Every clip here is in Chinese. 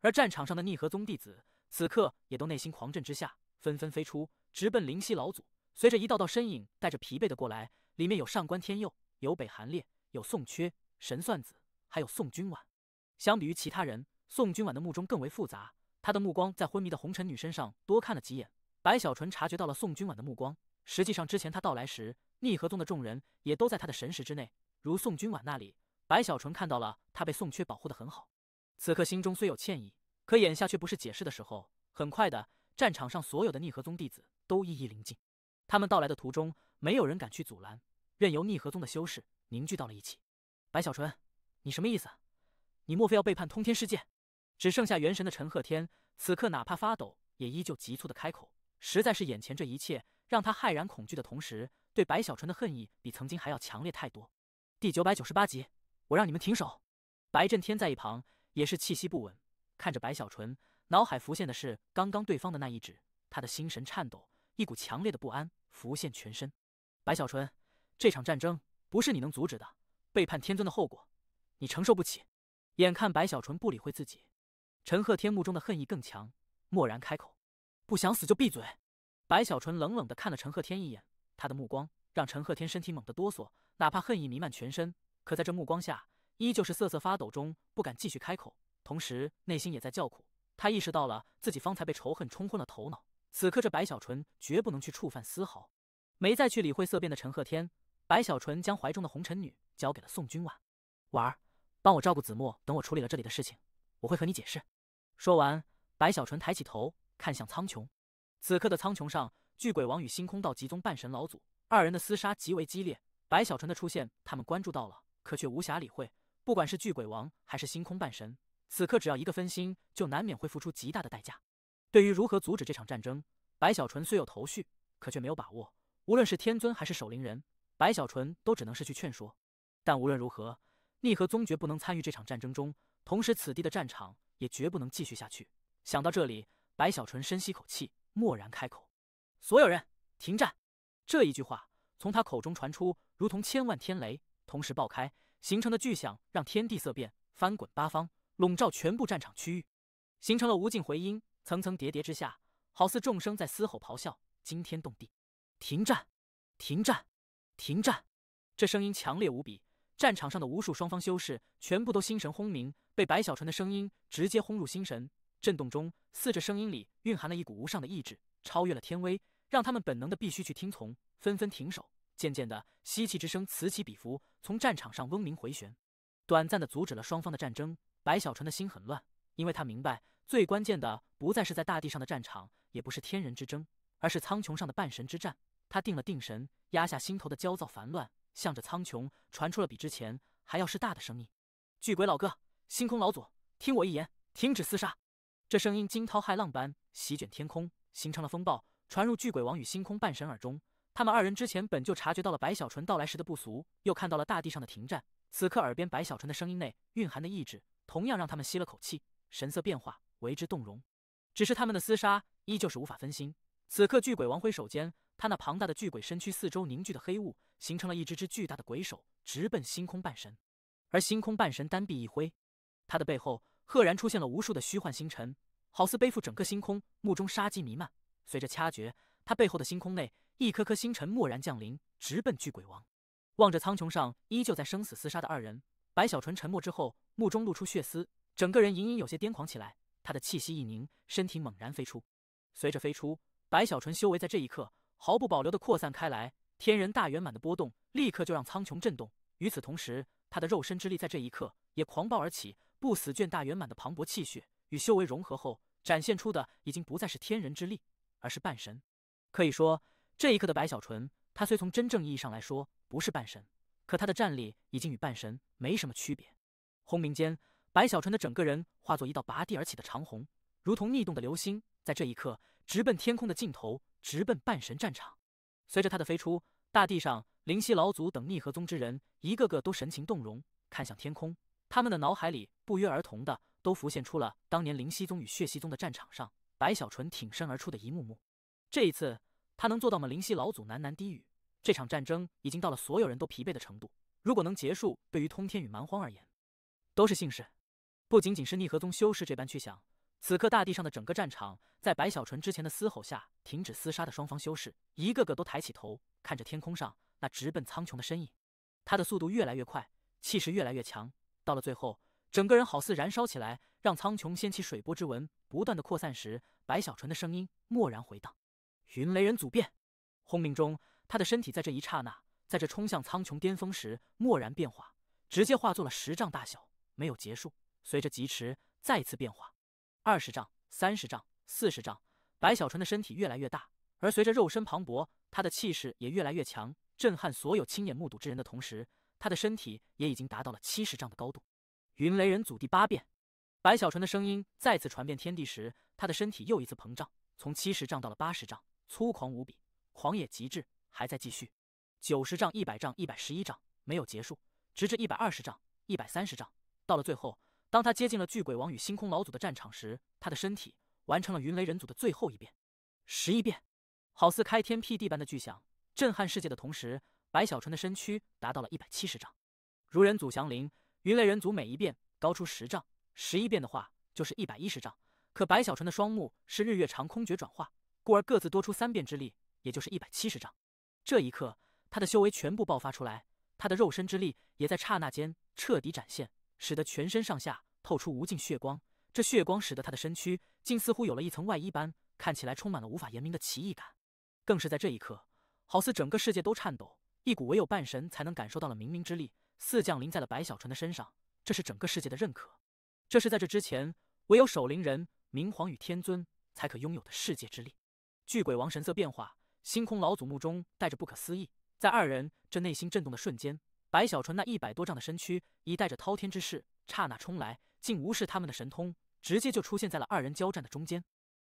而战场上的逆河宗弟子此刻也都内心狂震之下，纷纷飞出，直奔灵犀老祖。随着一道道身影带着疲惫的过来，里面有上官天佑，有北韩烈，有宋缺、神算子，还有宋君婉。相比于其他人，宋君婉的目中更为复杂，他的目光在昏迷的红尘女身上多看了几眼。白小纯察觉到了宋君婉的目光，实际上之前他到来时，逆河宗的众人也都在他的神识之内，如宋君婉那里，白小纯看到了他被宋缺保护得很好。此刻心中虽有歉意，可眼下却不是解释的时候。很快的，战场上所有的逆河宗弟子都一一临近，他们到来的途中，没有人敢去阻拦，任由逆河宗的修士凝聚到了一起。白小纯，你什么意思？你莫非要背叛通天世界？只剩下元神的陈鹤天，此刻哪怕发抖，也依旧急促的开口。实在是眼前这一切让他骇然恐惧的同时，对白小纯的恨意比曾经还要强烈太多。第998集，我让你们停手。白震天在一旁也是气息不稳，看着白小纯，脑海浮现的是刚刚对方的那一指，他的心神颤抖，一股强烈的不安浮现全身。白小纯，这场战争不是你能阻止的，背叛天尊的后果，你承受不起。眼看白小纯不理会自己，陈鹤天目中的恨意更强，蓦然开口：“不想死就闭嘴。”白小纯冷冷地看了陈鹤天一眼，他的目光让陈鹤天身体猛地哆嗦，哪怕恨意弥漫全身，可在这目光下，依旧是瑟瑟发抖中不敢继续开口，同时内心也在叫苦。他意识到了自己方才被仇恨冲昏了头脑，此刻这白小纯绝不能去触犯丝毫。没再去理会色变的陈鹤天，白小纯将怀中的红尘女交给了宋君婉：“婉儿，帮我照顾子墨，等我处理了这里的事情，我会和你解释。”说完，白小纯抬起头看向苍穹。此刻的苍穹上，巨鬼王与星空道极宗半神老祖二人的厮杀极为激烈。白小纯的出现，他们关注到了，可却无暇理会。不管是巨鬼王还是星空半神，此刻只要一个分心，就难免会付出极大的代价。对于如何阻止这场战争，白小纯虽有头绪，可却没有把握。无论是天尊还是守灵人，白小纯都只能是去劝说。但无论如何，逆河宗绝不能参与这场战争中，同时此地的战场也绝不能继续下去。想到这里，白小纯深吸口气，蓦然开口：“所有人停战！”这一句话从他口中传出，如同千万天雷同时爆开，形成的巨响让天地色变，翻滚八方，笼罩全部战场区域，形成了无尽回音，层层叠叠之下，好似众生在嘶吼咆哮，惊天动地。停战！停战！停战！这声音强烈无比，战场上的无数双方修士全部都心神轰鸣，被白小纯的声音直接轰入心神。震动中，似这声音里蕴含了一股无上的意志，超越了天威，让他们本能的必须去听从，纷纷停手。渐渐的，吸气之声此起彼伏，从战场上嗡鸣回旋，短暂的阻止了双方的战争。白小纯的心很乱，因为他明白，最关键的不再是在大地上的战场，也不是天人之争，而是苍穹上的半神之战。他定了定神，压下心头的焦躁烦乱，向着苍穹传出了比之前还要是大的声音：“巨鬼老哥，星空老祖，听我一言，停止厮杀！”这声音惊涛骇浪般席卷天空，形成了风暴，传入巨鬼王与星空半神耳中。他们二人之前本就察觉到了白小纯到来时的不俗，又看到了大地上的停战，此刻耳边白小纯的声音内蕴含的意志，同样让他们吸了口气，神色变化，为之动容。只是他们的厮杀依旧是无法分心。此刻巨鬼王挥手间，他那庞大的巨鬼身躯四周凝聚的黑雾，形成了一只巨大的鬼手，直奔星空半神。而星空半神单臂一挥，他的背后赫然出现了无数的虚幻星辰，好似背负整个星空，目中杀机弥漫。随着掐诀，他背后的星空内一颗颗星辰蓦然降临，直奔巨鬼王。望着苍穹上依旧在生死厮杀的二人，白小纯沉默之后，目中露出血丝，整个人隐隐有些癫狂起来。他的气息一凝，身体猛然飞出。随着飞出，白小纯修为在这一刻毫不保留地扩散开来，天人大圆满的波动立刻就让苍穹震动。与此同时，他的肉身之力在这一刻也狂暴而起，不死卷大圆满的磅礴气血与修为融合后，展现出的已经不再是天人之力，而是半神。可以说，这一刻的白小纯，他虽从真正意义上来说不是半神，可他的战力已经与半神没什么区别。轰鸣间，白小纯的整个人化作一道拔地而起的长虹，如同逆动的流星，在这一刻直奔天空的尽头，直奔半神战场。随着他的飞出，大地上灵犀老祖等逆河宗之人一个个都神情动容，看向天空，他们的脑海里不约而同的都浮现出了当年灵犀宗与血溪宗的战场上白小纯挺身而出的一幕幕。这一次他能做到吗？灵犀老祖喃喃低语，这场战争已经到了所有人都疲惫的程度，如果能结束，对于通天与蛮荒而言都是幸事。不仅仅是逆河宗修士这般去想，此刻大地上的整个战场，在白小纯之前的嘶吼下停止厮杀的双方修士，一个个都抬起头，看着天空上那直奔苍穹的身影。他的速度越来越快，气势越来越强，到了最后，整个人好似燃烧起来，让苍穹掀起水波之纹，不断的扩散时，白小纯的声音蓦然回荡：“云雷人祖变！”轰鸣中，他的身体在这一刹那，在这冲向苍穹巅峰时蓦然变化，直接化作了10丈大小，没有结束。随着疾驰再次变化，20丈、30丈、40丈，白小纯的身体越来越大，而随着肉身磅礴，他的气势也越来越强，震撼所有亲眼目睹之人的同时，他的身体也已经达到了70丈的高度。云雷人祖第8变！白小纯的声音再次传遍天地时，他的身体又一次膨胀，从70丈到了80丈，粗狂无比，狂野极致，还在继续。90丈、100丈、111丈，没有结束，直至120丈、130丈。到了最后，当他接近了巨鬼王与星空老祖的战场时，他的身体完成了云雷人祖的最后一变，11变。好似开天辟地般的巨响，震撼世界的同时，白小纯的身躯达到了170丈。如人祖降临，云雷人祖每一变高出10丈，11变的话就是110丈。可白小纯的双目是日月长空诀转化，故而各自多出3变之力，也就是170丈。这一刻，他的修为全部爆发出来，他的肉身之力也在刹那间彻底展现，使得全身上下透出无尽血光。这血光使得他的身躯竟似乎有了一层外衣般，看起来充满了无法言明的奇异感。更是在这一刻，好似整个世界都颤抖，一股唯有半神才能感受到了冥冥之力似降临在了白小纯的身上。这是整个世界的认可，这是在这之前唯有守灵人、明皇与天尊才可拥有的世界之力。巨鬼王神色变化，星空老祖目中带着不可思议。在二人这内心震动的瞬间，白小纯那100多丈的身躯一带着滔天之势刹那冲来，竟无视他们的神通，直接就出现在了二人交战的中间。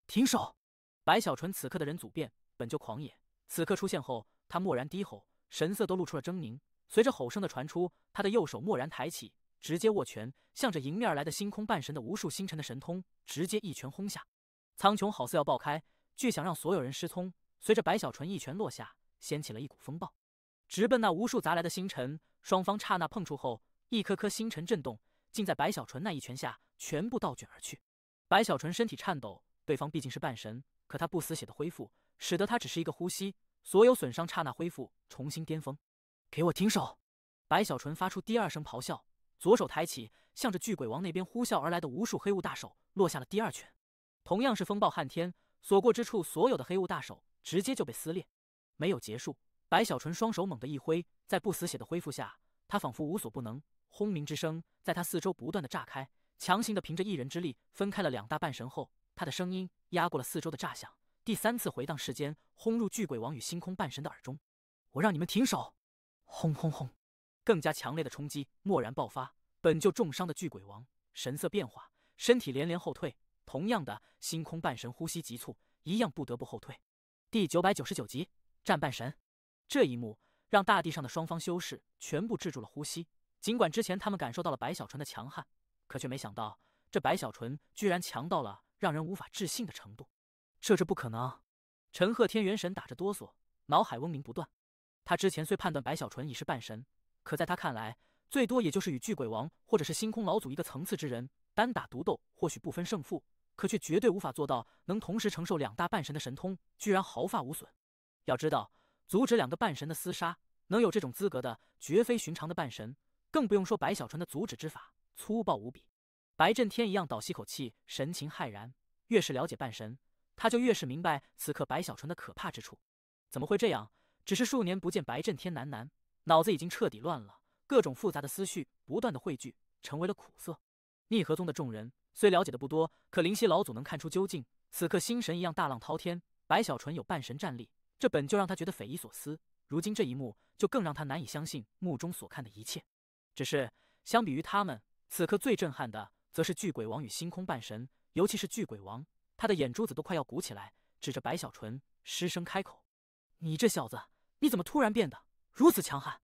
停手！白小纯此刻的人祖变本就狂野，此刻出现后，他蓦然低吼，神色都露出了狰狞。随着吼声的传出，他的右手蓦然抬起，直接握拳，向着迎面而来的星空半神的无数星辰的神通直接一拳轰下。苍穹好似要爆开，巨响让所有人失聪。随着白小纯一拳落下，掀起了一股风暴，直奔那无数砸来的星辰。双方刹那碰触后，一颗颗星辰震动，竟在白小纯那一拳下全部倒卷而去。白小纯身体颤抖，对方毕竟是半神，可他不死血的恢复，使得他只是一个呼吸，所有损伤刹那恢复，重新巅峰。给我停手！白小纯发出第2声咆哮，左手抬起，向着巨鬼王那边呼啸而来的无数黑雾大手落下了第2拳。同样是风暴撼天，所过之处，所有的黑雾大手直接就被撕裂。没有结束，白小纯双手猛地一挥，在不死血的恢复下，他仿佛无所不能。轰鸣之声在他四周不断的炸开，强行的凭着一人之力分开了2大半神后，他的声音压过了四周的炸响，第3次回荡世间，轰入巨鬼王与星空半神的耳中。我让你们停手！轰轰轰！更加强烈的冲击蓦然爆发，本就重伤的巨鬼王神色变化，身体连连后退。同样的，星空半神呼吸急促，一样不得不后退。第999集战半神。这一幕让大地上的双方修士全部制住了呼吸。尽管之前他们感受到了白小纯的强悍，可却没想到这白小纯居然强到了让人无法置信的程度。这不可能！陈鹤天元神打着哆嗦，脑海嗡鸣不断。他之前虽判断白小纯已是半神，可在他看来，最多也就是与巨鬼王或者是星空老祖一个层次之人，单打独斗或许不分胜负，可却绝对无法做到能同时承受2大半神的神通，居然毫发无损。要知道，阻止2个半神的厮杀，能有这种资格的绝非寻常的半神，更不用说白小纯的阻止之法粗暴无比。白震天一样倒吸口气，神情骇然。越是了解半神，他就越是明白此刻白小纯的可怕之处。怎么会这样？只是数年不见白震天喃，脑子已经彻底乱了，各种复杂的思绪不断的汇聚，成为了苦涩。逆河宗的众人虽了解的不多，可灵犀老祖能看出究竟。此刻星神一样大浪滔天，白小纯有半神战力，这本就让他觉得匪夷所思。如今这一幕，就更让他难以相信目中所看的一切。只是相比于他们，此刻最震撼的则是巨鬼王与星空半神，尤其是巨鬼王，他的眼珠子都快要鼓起来，指着白小纯失声开口：“你这小子，你怎么突然变得如此强悍？”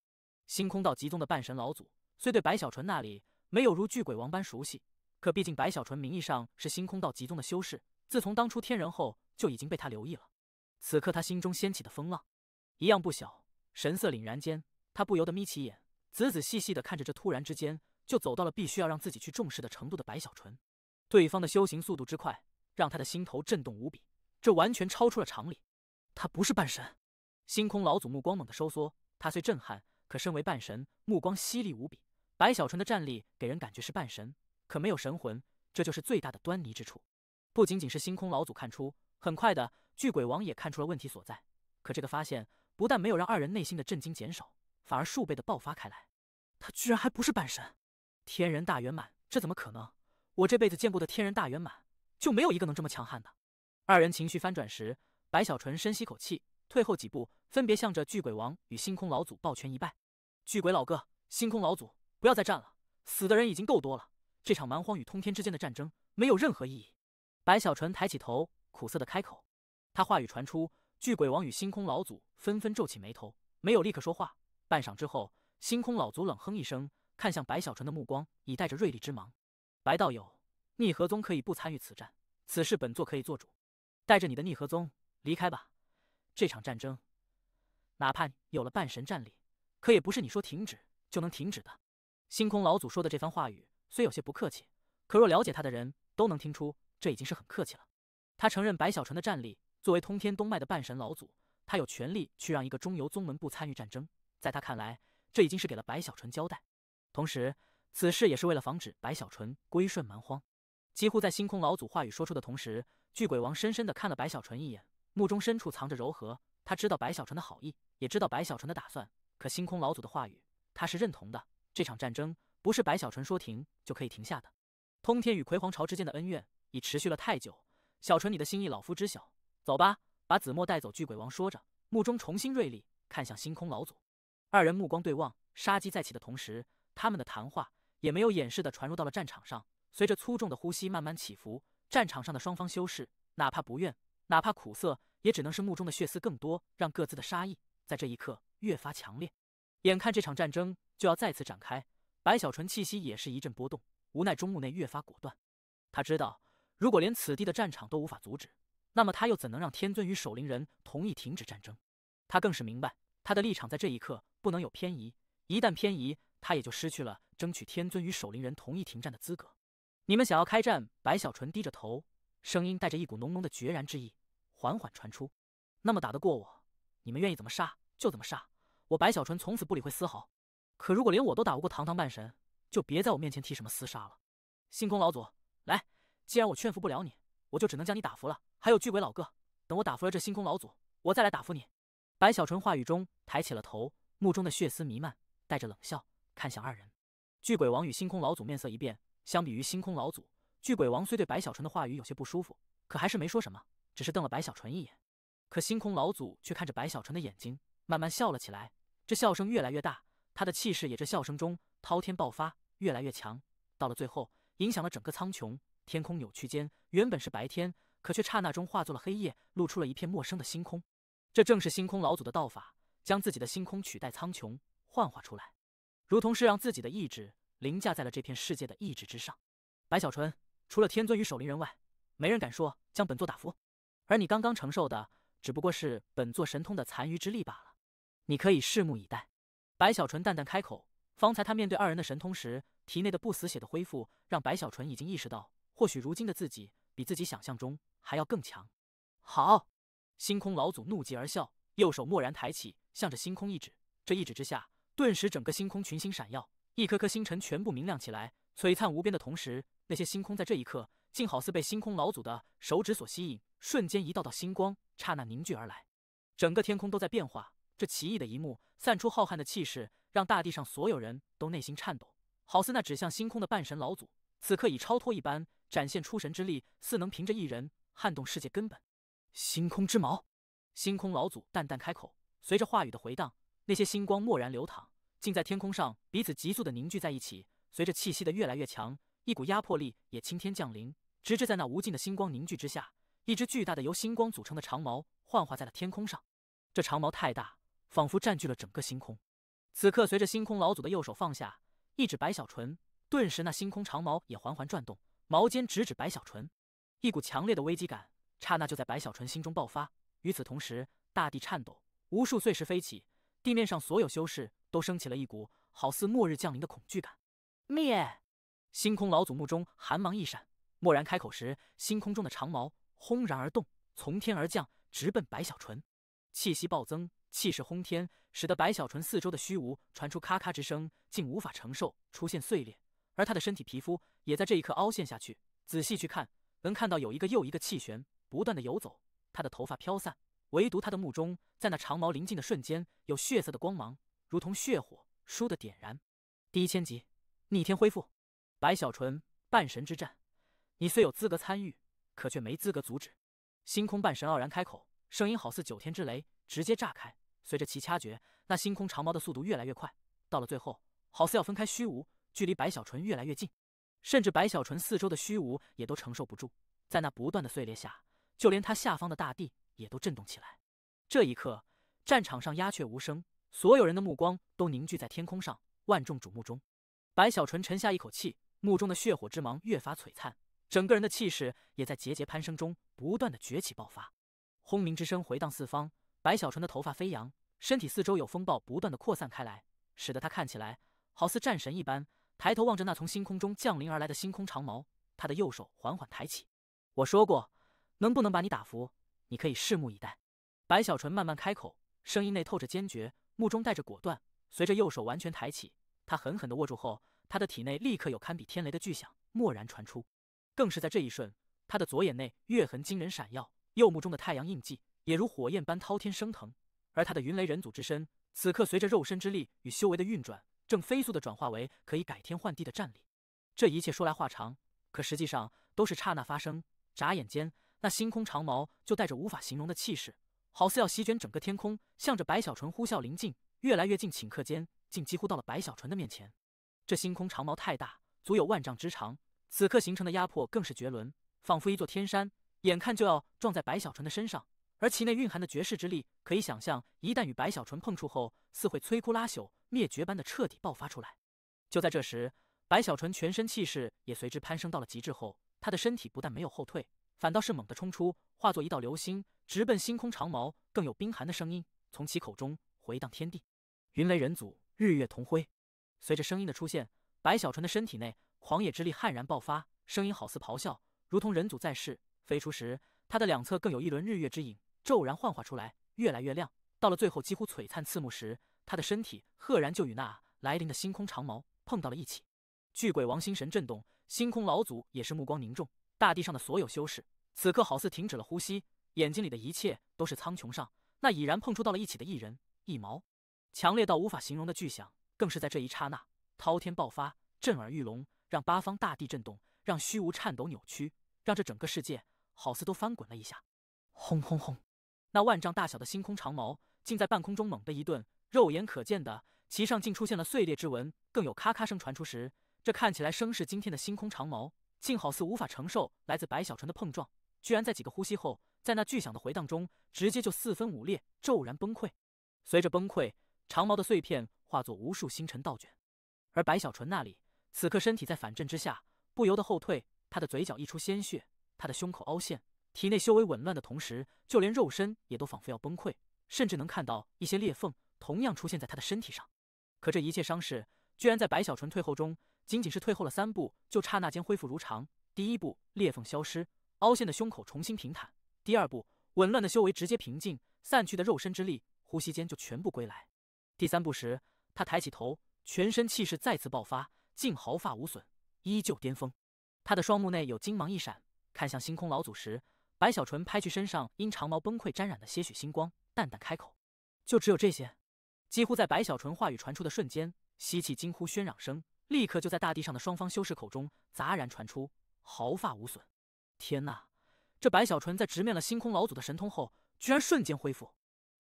星空道极宗的半神老祖虽对白小纯那里没有如巨鬼王般熟悉，可毕竟白小纯名义上是星空道极宗的修士，自从当初天人后就已经被他留意了。此刻他心中掀起的风浪一样不小，神色凛然间，他不由得眯起眼，仔仔细细地看着这突然之间就走到了必须要让自己去重视的程度的白小纯。对方的修行速度之快，让他的心头震动无比，这完全超出了常理。他不是半神！星空老祖目光猛地收缩，他虽震撼，可身为半神，目光犀利无比。白小纯的战力给人感觉是半神，可没有神魂，这就是最大的端倪之处。不仅仅是星空老祖看出，很快的巨鬼王也看出了问题所在。可这个发现不但没有让二人内心的震惊减少，反而数倍的爆发开来。他居然还不是半神！天人大圆满，这怎么可能？我这辈子见过的天人大圆满，就没有一个能这么强悍的。二人情绪翻转时，白小纯深吸口气，退后几步，分别向着巨鬼王与星空老祖抱拳一拜。巨鬼老哥，星空老祖，不要再战了，死的人已经够多了。这场蛮荒与通天之间的战争没有任何意义。白小纯抬起头，苦涩的开口。他话语传出，巨鬼王与星空老祖纷纷皱起眉头，没有立刻说话。半晌之后，星空老祖冷哼一声，看向白小纯的目光已带着锐利之芒。白道友，逆河宗可以不参与此战，此事本座可以做主。带着你的逆河宗离开吧。这场战争，哪怕有了半神战力，可也不是你说停止就能停止的。星空老祖说的这番话语虽有些不客气，可若了解他的人都能听出，这已经是很客气了。他承认白小纯的战力，作为通天东脉的半神老祖，他有权利去让一个中游宗门不参与战争。在他看来，这已经是给了白小纯交代。同时，此事也是为了防止白小纯归顺蛮荒。几乎在星空老祖话语说出的同时，巨鬼王深深地看了白小纯一眼，目中深处藏着柔和。他知道白小纯的好意，也知道白小纯的打算，可星空老祖的话语他是认同的。这场战争不是白小纯说停就可以停下的。通天与葵皇朝之间的恩怨已持续了太久，小纯你的心意老夫知晓。走吧，把子墨带走。巨鬼王说着，目中重新锐利，看向星空老祖。二人目光对望，杀机再起的同时，他们的谈话也没有掩饰地传入到了战场上。随着粗重的呼吸慢慢起伏，战场上的双方修士，哪怕不愿，哪怕苦涩，也只能是目中的血丝更多，让各自的杀意在这一刻越发强烈。眼看这场战争就要再次展开，白小纯气息也是一阵波动，无奈中目内越发果断。他知道，如果连此地的战场都无法阻止，那么他又怎能让天尊与守灵人同意停止战争？他更是明白，他的立场在这一刻不能有偏移，一旦偏移，他也就失去了争取天尊与守灵人同意停战的资格。你们想要开战？白小纯低着头，声音带着一股浓浓的决然之意，缓缓传出。那么打得过我，你们愿意怎么杀就怎么杀，我白小纯从此不理会丝毫。可如果连我都打不过堂堂半神，就别在我面前提什么厮杀了。星空老祖，来，既然我劝服不了你，我就只能将你打服了。还有巨鬼老哥，等我打服了这星空老祖，我再来打服你。白小纯话语中抬起了头，目中的血丝弥漫，带着冷笑看向二人。巨鬼王与星空老祖面色一变，相比于星空老祖，巨鬼王虽对白小纯的话语有些不舒服，可还是没说什么，只是瞪了白小纯一眼。可星空老祖却看着白小纯的眼睛，慢慢笑了起来，这笑声越来越大，他的气势也这笑声中滔天爆发，越来越强。到了最后，影响了整个苍穹，天空扭曲间，原本是白天，可却刹那中化作了黑夜，露出了一片陌生的星空。这正是星空老祖的道法，将自己的星空取代苍穹，幻化出来，如同是让自己的意志凌驾在了这片世界的意志之上。白小纯，除了天尊与守灵人外，没人敢说将本座打服，而你刚刚承受的只不过是本座神通的残余之力罢了，你可以拭目以待。白小纯淡淡开口，方才他面对二人的神通时，体内的不死血的恢复，让白小纯已经意识到，或许如今的自己比自己想象中还要更强。好！星空老祖怒极而笑，右手蓦然抬起，向着星空一指。这一指之下，顿时整个星空群星闪耀，一颗颗星辰全部明亮起来，璀璨无边的同时，那些星空在这一刻竟好似被星空老祖的手指所吸引，瞬间一道道星光刹那凝聚而来。整个天空都在变化，这奇异的一幕散出浩瀚的气势，让大地上所有人都内心颤抖，好似那指向星空的半神老祖此刻已超脱一般，展现出神之力，似能凭着一人撼动世界根本。星空之矛！星空老祖淡淡开口，随着话语的回荡，那些星光蓦然流淌，竟在天空上彼此急速的凝聚在一起。随着气息的越来越强，一股压迫力也倾天降临，直至在那无尽的星光凝聚之下，一只巨大的由星光组成的长矛幻化在了天空上。这长矛太大，仿佛占据了整个星空。此刻随着星空老祖的右手放下，一指白小纯，顿时那星空长矛也缓缓转动，矛尖直指白小纯。一股强烈的危机感刹那就在白小纯心中爆发。与此同时，大地颤抖，无数碎石飞起，地面上所有修士都升起了一股好似末日降临的恐惧感。灭！星空老祖目中寒芒一闪，蓦然开口时，星空中的长矛轰然而动，从天而降，直奔白小纯。气息暴增，气势轰天，使得白小纯四周的虚无传出咔咔之声，竟无法承受，出现碎裂。而他的身体皮肤也在这一刻凹陷下去。仔细去看，能看到有一个又一个气旋不断的游走。他的头发飘散，唯独他的目中，在那长矛临近的瞬间，有血色的光芒，如同血火，倏地点燃。第1000集，逆天恢复。白小纯，半神之战，你虽有资格参与，可却没资格阻止。星空半神傲然开口，声音好似9天之雷，直接炸开。随着其掐诀，那星空长矛的速度越来越快，到了最后，好似要分开虚无，距离白小纯越来越近，甚至白小纯四周的虚无也都承受不住，在那不断的碎裂下，就连他下方的大地也都震动起来。这一刻，战场上鸦雀无声，所有人的目光都凝聚在天空上，万众瞩目中。白小纯沉下一口气，目中的血火之芒越发璀璨，整个人的气势也在节节攀升中不断的崛起爆发。轰鸣之声回荡四方，白小纯的头发飞扬，身体四周有风暴不断的扩散开来，使得他看起来好似战神一般。抬头望着那从星空中降临而来的星空长矛，他的右手缓缓抬起。我说过，能不能把你打服，你可以拭目以待。白小纯慢慢开口，声音内透着坚决，目中带着果断。随着右手完全抬起，他狠狠地握住后，他的体内立刻有堪比天雷的巨响蓦然传出。更是在这一瞬，他的左眼内月痕惊人闪耀，右目中的太阳印记也如火焰般滔天升腾。而他的云雷人祖之身，此刻随着肉身之力与修为的运转，正飞速地转化为可以改天换地的战力。这一切说来话长，可实际上都是刹那发生。眨眼间，那星空长矛就带着无法形容的气势，好似要席卷整个天空，向着白小纯呼啸临近，越来越近，顷刻间竟几乎到了白小纯的面前。这星空长矛太大，足有万丈之长，此刻形成的压迫更是绝伦，仿佛一座天山，眼看就要撞在白小纯的身上。而其内蕴含的绝世之力，可以想象，一旦与白小纯碰触后，似会摧枯拉朽、灭绝般的彻底爆发出来。就在这时，白小纯全身气势也随之攀升到了极致后，他的身体不但没有后退，反倒是猛地冲出，化作一道流星，直奔星空长矛。更有冰寒的声音从其口中回荡天地：云雷人祖，日月同辉。随着声音的出现，白小纯的身体内狂野之力悍然爆发，声音好似咆哮，如同人祖在世。飞出时，他的两侧更有一轮日月之影骤然幻化出来，越来越亮。到了最后几乎璀璨刺目时，他的身体赫然就与那来临的星空长矛碰到了一起。巨鬼王心神震动，星空老祖也是目光凝重。大地上的所有修士此刻好似停止了呼吸，眼睛里的一切都是苍穹上那已然碰触到了一起的一人一矛。强烈到无法形容的巨响更是在这一刹那滔天爆发，震耳欲聋，让八方大地震动，让虚无颤抖扭曲，让这整个世界好似都翻滚了一下。轰轰轰！那万丈大小的星空长矛竟在半空中猛地一顿，肉眼可见的其上竟出现了碎裂之纹，更有咔咔声传出时，这看起来声势惊天的星空长矛竟好似无法承受来自白小纯的碰撞，居然在几个呼吸后，在那巨响的回荡中直接就四分五裂，骤然崩溃。随着崩溃，长矛的碎片化作无数星辰倒卷，而白小纯那里此刻身体在反震之下不由得后退，他的嘴角溢出鲜血，他的胸口凹陷，体内修为紊乱的同时，就连肉身也都仿佛要崩溃，甚至能看到一些裂缝同样出现在他的身体上。可这一切伤势居然在白小纯退后中仅仅是退后了3步，就刹那间恢复如常。第一步，裂缝消失，凹陷的胸口重新平坦；第二步，紊乱的修为直接平静，散去的肉身之力呼吸间就全部归来；第三步时，他抬起头，全身气势再次爆发，竟毫发无损，依旧巅峰。他的双目内有金芒一闪，看向星空老祖时，白小纯拍去身上因长矛崩溃沾染的些许星光，淡淡开口：“就只有这些。”几乎在白小纯话语传出的瞬间，吸气惊呼喧嚷声立刻就在大地上的双方修士口中杂然传出，毫发无损。天哪！这白小纯在直面了星空老祖的神通后，居然瞬间恢复。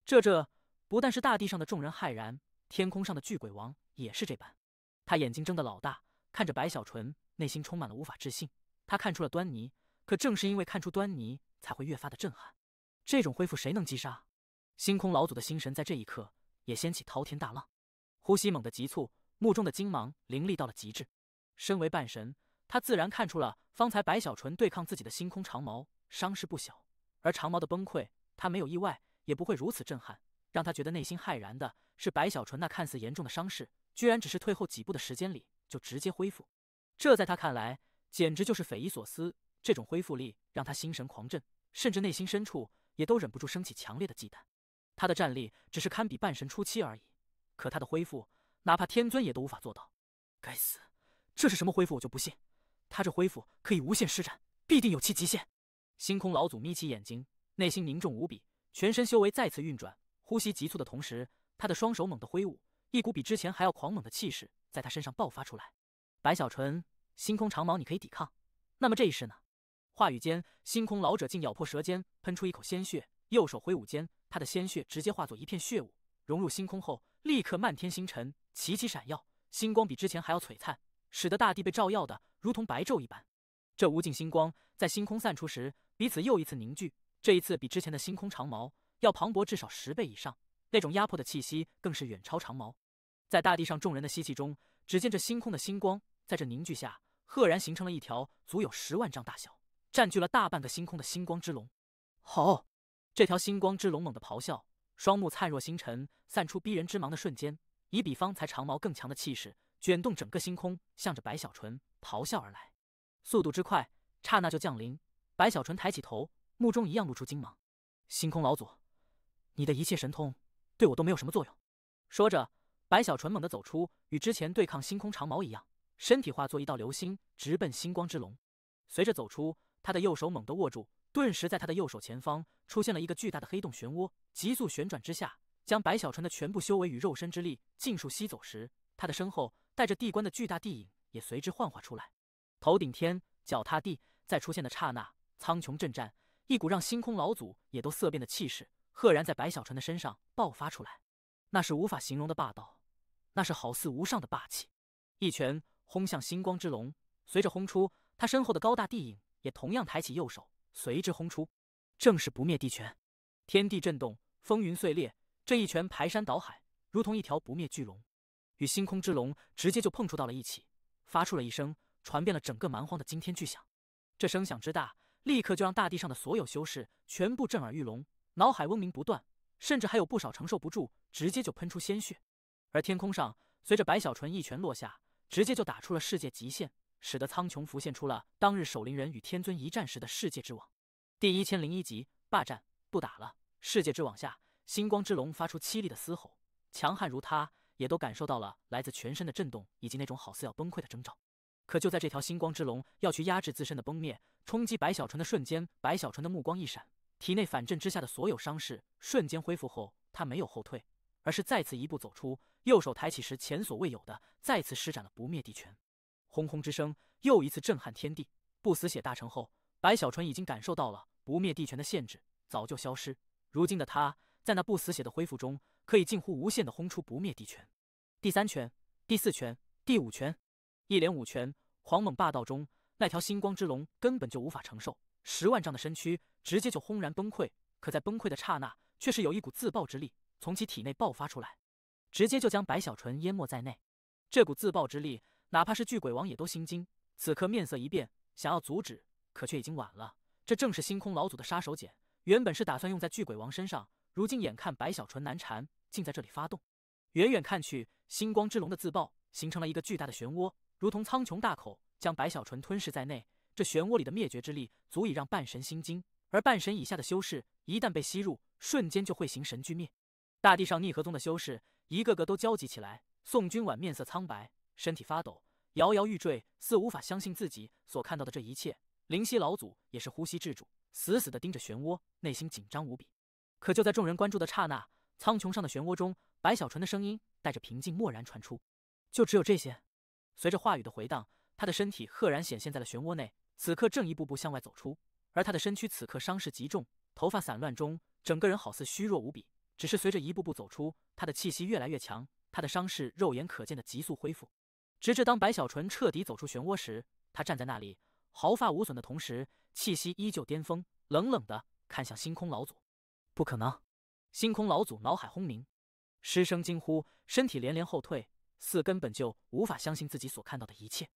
这不但是大地上的众人骇然，天空上的巨鬼王也是这般。他眼睛睁得老大，看着白小纯，内心充满了无法置信。他看出了端倪，可正是因为看出端倪，才会越发的震撼。这种恢复谁能击杀？星空老祖的心神在这一刻也掀起滔天大浪，呼吸猛地急促，目中的金芒凌厉到了极致。身为半神，他自然看出了方才白小纯对抗自己的星空长矛伤势不小，而长矛的崩溃，他没有意外也不会如此震撼。让他觉得内心骇然的是，白小纯那看似严重的伤势，居然只是退后几步的时间里就直接恢复。这在他看来简直就是匪夷所思，这种恢复力让他心神狂震，甚至内心深处也都忍不住升起强烈的忌惮。他的战力只是堪比半神初期而已，可他的恢复，哪怕天尊也都无法做到。该死，这是什么恢复？我就不信，他这恢复可以无限施展，必定有其极限。星空老祖眯起眼睛，内心凝重无比，全身修为再次运转，呼吸急促的同时，他的双手猛地挥舞，一股比之前还要狂猛的气势在他身上爆发出来。白小纯，星空长矛你可以抵抗，那么这一式呢？话语间，星空老者竟咬破舌尖，喷出一口鲜血，右手挥舞间，他的鲜血直接化作一片血雾，融入星空后，立刻漫天星辰齐齐闪耀，星光比之前还要璀璨，使得大地被照耀的如同白昼一般。这无尽星光在星空散出时，彼此又一次凝聚，这一次比之前的星空长矛要磅礴至少10倍以上，那种压迫的气息更是远超长矛。在大地上众人的吸气中，只见这星空的星光在这凝聚下，赫然形成了一条足有10万丈大小，占据了大半个星空的星光之龙。吼！这条星光之龙猛地咆哮，双目灿若星辰，散出逼人之芒的瞬间，以比方才长矛更强的气势，卷动整个星空，向着白小纯咆哮而来。速度之快，刹那就降临。白小纯抬起头，目中一样露出金芒。星空老祖，你的一切神通对我都没有什么作用。说着，白小纯猛地走出，与之前对抗星空长矛一样，身体化作一道流星，直奔星光之龙。随着走出，他的右手猛地握住，顿时在他的右手前方出现了一个巨大的黑洞漩涡，急速旋转之下，将白小纯的全部修为与肉身之力尽数吸走时，他的身后带着地关的巨大地影也随之幻化出来。头顶天，脚踏地，在出现的刹那，苍穹震颤，一股让星空老祖也都色变的气势，赫然在白小纯的身上爆发出来。那是无法形容的霸道，那是好似无上的霸气。一拳轰向星光之龙，随着轰出，他身后的高大地影也同样抬起右手，随之轰出，正是不灭地拳。天地震动，风云碎裂，这一拳排山倒海，如同一条不灭巨龙，与星空之龙直接就碰触到了一起，发出了一声传遍了整个蛮荒的惊天巨响。这声响之大，立刻就让大地上的所有修士全部震耳欲聋，脑海嗡鸣不断，甚至还有不少承受不住，直接就喷出鲜血。而天空上，随着白小纯一拳落下，直接就打出了世界极限，使得苍穹浮现出了当日守灵人与天尊一战时的世界之网。第1001集霸占，不打了。世界之网下，星光之龙发出凄厉的嘶吼，强悍如他也都感受到了来自全身的震动以及那种好似要崩溃的征兆。可就在这条星光之龙要去压制自身的崩灭，冲击白小纯的瞬间，白小纯的目光一闪，体内反震之下的所有伤势瞬间恢复后，他没有后退，而是再次一步走出，右手抬起时前所未有的再次施展了不灭地拳。轰轰之声又一次震撼天地。不死血大成后，白小纯已经感受到了不灭地拳的限制早就消失，如今的他在那不死血的恢复中，可以近乎无限的轰出不灭地拳。第3拳、第4拳、第5拳，一连5拳，狂猛霸道中，那条星光之龙根本就无法承受，10万丈的身躯直接就轰然崩溃。可在崩溃的刹那，却是有一股自爆之力从其体内爆发出来，直接就将白小纯淹没在内。这股自爆之力，哪怕是巨鬼王也都心惊，此刻面色一变，想要阻止，可却已经晚了。这正是星空老祖的杀手锏，原本是打算用在巨鬼王身上，如今眼看白小纯难缠，竟在这里发动。远远看去，星光之龙的自爆形成了一个巨大的漩涡，如同苍穹大口，将白小纯吞噬在内。这漩涡里的灭绝之力，足以让半神心惊，而半神以下的修士一旦被吸入，瞬间就会形神俱灭。大地上逆河宗的修士一个个都焦急起来，宋君婉面色苍白，身体发抖，摇摇欲坠，似无法相信自己所看到的这一切。灵犀老祖也是呼吸制住，死死地盯着漩涡，内心紧张无比。可就在众人关注的刹那，苍穹上的漩涡中，白小纯的声音带着平静漠然传出：“就只有这些。”随着话语的回荡，他的身体赫然显现在了漩涡内，此刻正一步步向外走出。而他的身躯此刻伤势极重，头发散乱中，整个人好似虚弱无比。只是随着一步步走出，他的气息越来越强，他的伤势肉眼可见的急速恢复。直至当白小纯彻底走出漩涡时，他站在那里，毫发无损的同时，气息依旧巅峰，冷冷的看向星空老祖。不可能！星空老祖脑海轰鸣，失声惊呼，身体连连后退，似根本就无法相信自己所看到的一切。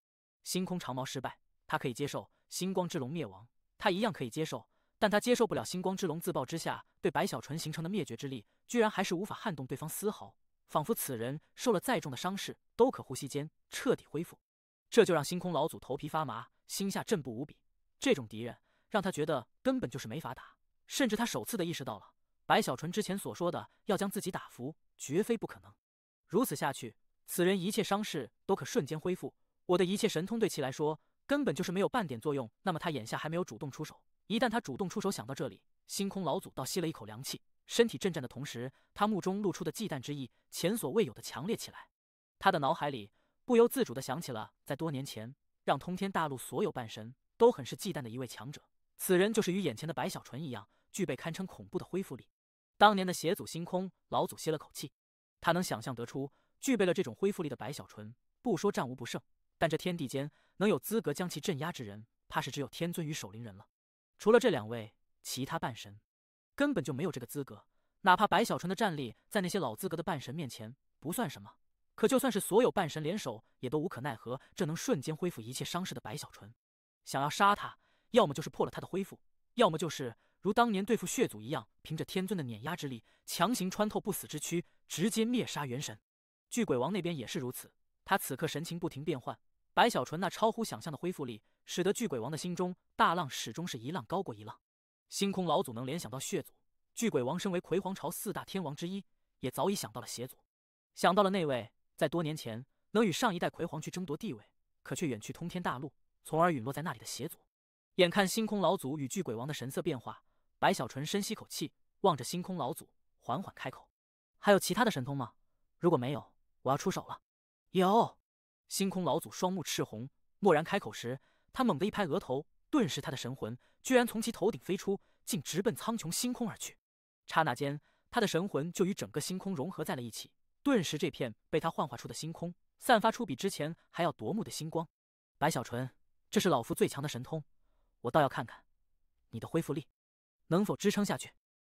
星空长矛失败，他可以接受星光之龙灭亡，他一样可以接受，但他接受不了星光之龙自爆之下对白小纯形成的灭绝之力，居然还是无法撼动对方丝毫，仿佛此人受了再重的伤势都可呼吸间彻底恢复。这就让星空老祖头皮发麻，心下震怖无比。这种敌人让他觉得根本就是没法打，甚至他首次的意识到了白小纯之前所说的要将自己打服，绝非不可能。如此下去，此人一切伤势都可瞬间恢复，我的一切神通对其来说根本就是没有半点作用。那么他眼下还没有主动出手，一旦他主动出手，想到这里，星空老祖倒吸了一口凉气，身体震颤的同时，他目中露出的忌惮之意前所未有的强烈起来。他的脑海里不由自主地想起了在多年前让通天大陆所有半神都很是忌惮的一位强者，此人就是与眼前的白小纯一样，具备堪称恐怖的恢复力。当年的邪祖星空老祖吸了口气，他能想象得出，具备了这种恢复力的白小纯，不说战无不胜，但这天地间能有资格将其镇压之人，怕是只有天尊与守灵人了。除了这两位，其他半神根本就没有这个资格。哪怕白小纯的战力在那些老资格的半神面前不算什么，可就算是所有半神联手，也都无可奈何这能瞬间恢复一切伤势的白小纯。想要杀他，要么就是破了他的恢复，要么就是如当年对付血祖一样，凭着天尊的碾压之力，强行穿透不死之躯，直接灭杀元神。巨鬼王那边也是如此，他此刻神情不停变换，白小纯那超乎想象的恢复力，使得巨鬼王的心中大浪始终是一浪高过一浪。星空老祖能联想到血祖，巨鬼王身为魁皇朝4大天王之一，也早已想到了邪祖，想到了那位在多年前能与上一代魁皇去争夺地位，可却远去通天大陆，从而陨落在那里的邪祖。眼看星空老祖与巨鬼王的神色变化，白小纯深吸口气，望着星空老祖，缓缓开口：“还有其他的神通吗？如果没有，我要出手了。”有。星空老祖双目赤红，蓦然开口时，他猛地一拍额头，顿时他的神魂居然从其头顶飞出，竟直奔苍穹星空而去。刹那间，他的神魂就与整个星空融合在了一起，顿时这片被他幻化出的星空散发出比之前还要夺目的星光。白小纯，这是老夫最强的神通，我倒要看看你的恢复力能否支撑下去。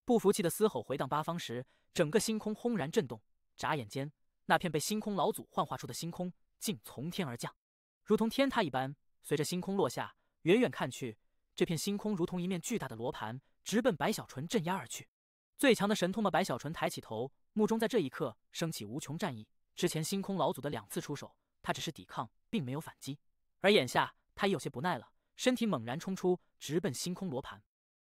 不服气的嘶吼回荡八方时，整个星空轰然震动，眨眼间，那片被星空老祖幻化出的星空竟从天而降，如同天塌一般。随着星空落下，远远看去，这片星空如同一面巨大的罗盘，直奔白小纯镇压而去。最强的神通的白小纯抬起头，目中在这一刻升起无穷战意。之前星空老祖的2次出手，他只是抵抗，并没有反击，而眼下他已有些不耐了，身体猛然冲出，直奔星空罗盘。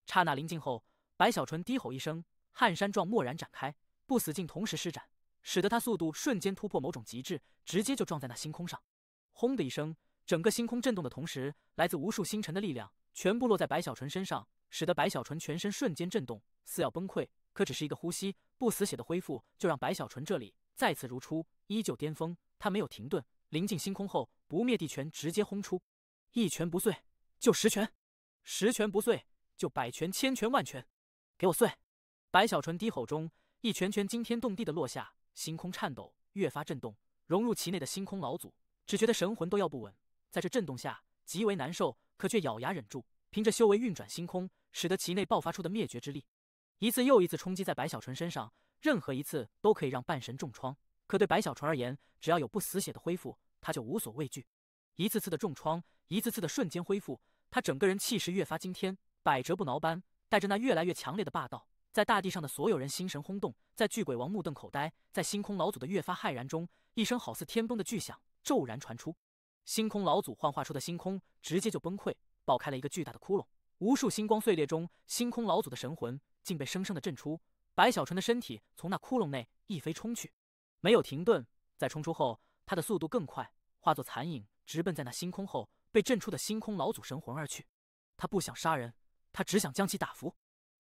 刹那临近后，白小纯低吼一声，撼山状蓦然展开，不死劲同时施展，使得他速度瞬间突破某种极致，直接就撞在那星空上。轰的一声，整个星空震动的同时，来自无数星辰的力量全部落在白小纯身上，使得白小纯全身瞬间震动，似要崩溃。可只是一个呼吸，不死血的恢复就让白小纯这里再次如初，依旧巅峰。他没有停顿，临近星空后，不灭地拳直接轰出，一拳不碎就10拳，10拳不碎就100拳、1000拳、万拳，给我碎！白小纯低吼中，一拳拳惊天动地的落下，星空颤抖，越发震动，融入其内的星空老祖只觉得神魂都要不稳，在这震动下极为难受，可却咬牙忍住，凭着修为运转星空，使得其内爆发出的灭绝之力一次又一次冲击在白小纯身上，任何一次都可以让半神重创。可对白小纯而言，只要有不死血的恢复，他就无所畏惧。一次次的重创，一次次的瞬间恢复，他整个人气势越发惊天，百折不挠般带着那越来越强烈的霸道，在大地上的所有人心神轰动，在巨鬼王目瞪口呆，在星空老祖的越发骇然中，一声好似天崩的巨响骤然传出，星空老祖幻化出的星空直接就崩溃，爆开了一个巨大的窟窿。无数星光碎裂中，星空老祖的神魂竟被生生的震出，白小纯的身体从那窟窿内一飞冲去，没有停顿，在冲出后，他的速度更快，化作残影直奔在那星空后被震出的星空老祖神魂而去。他不想杀人，他只想将其打服。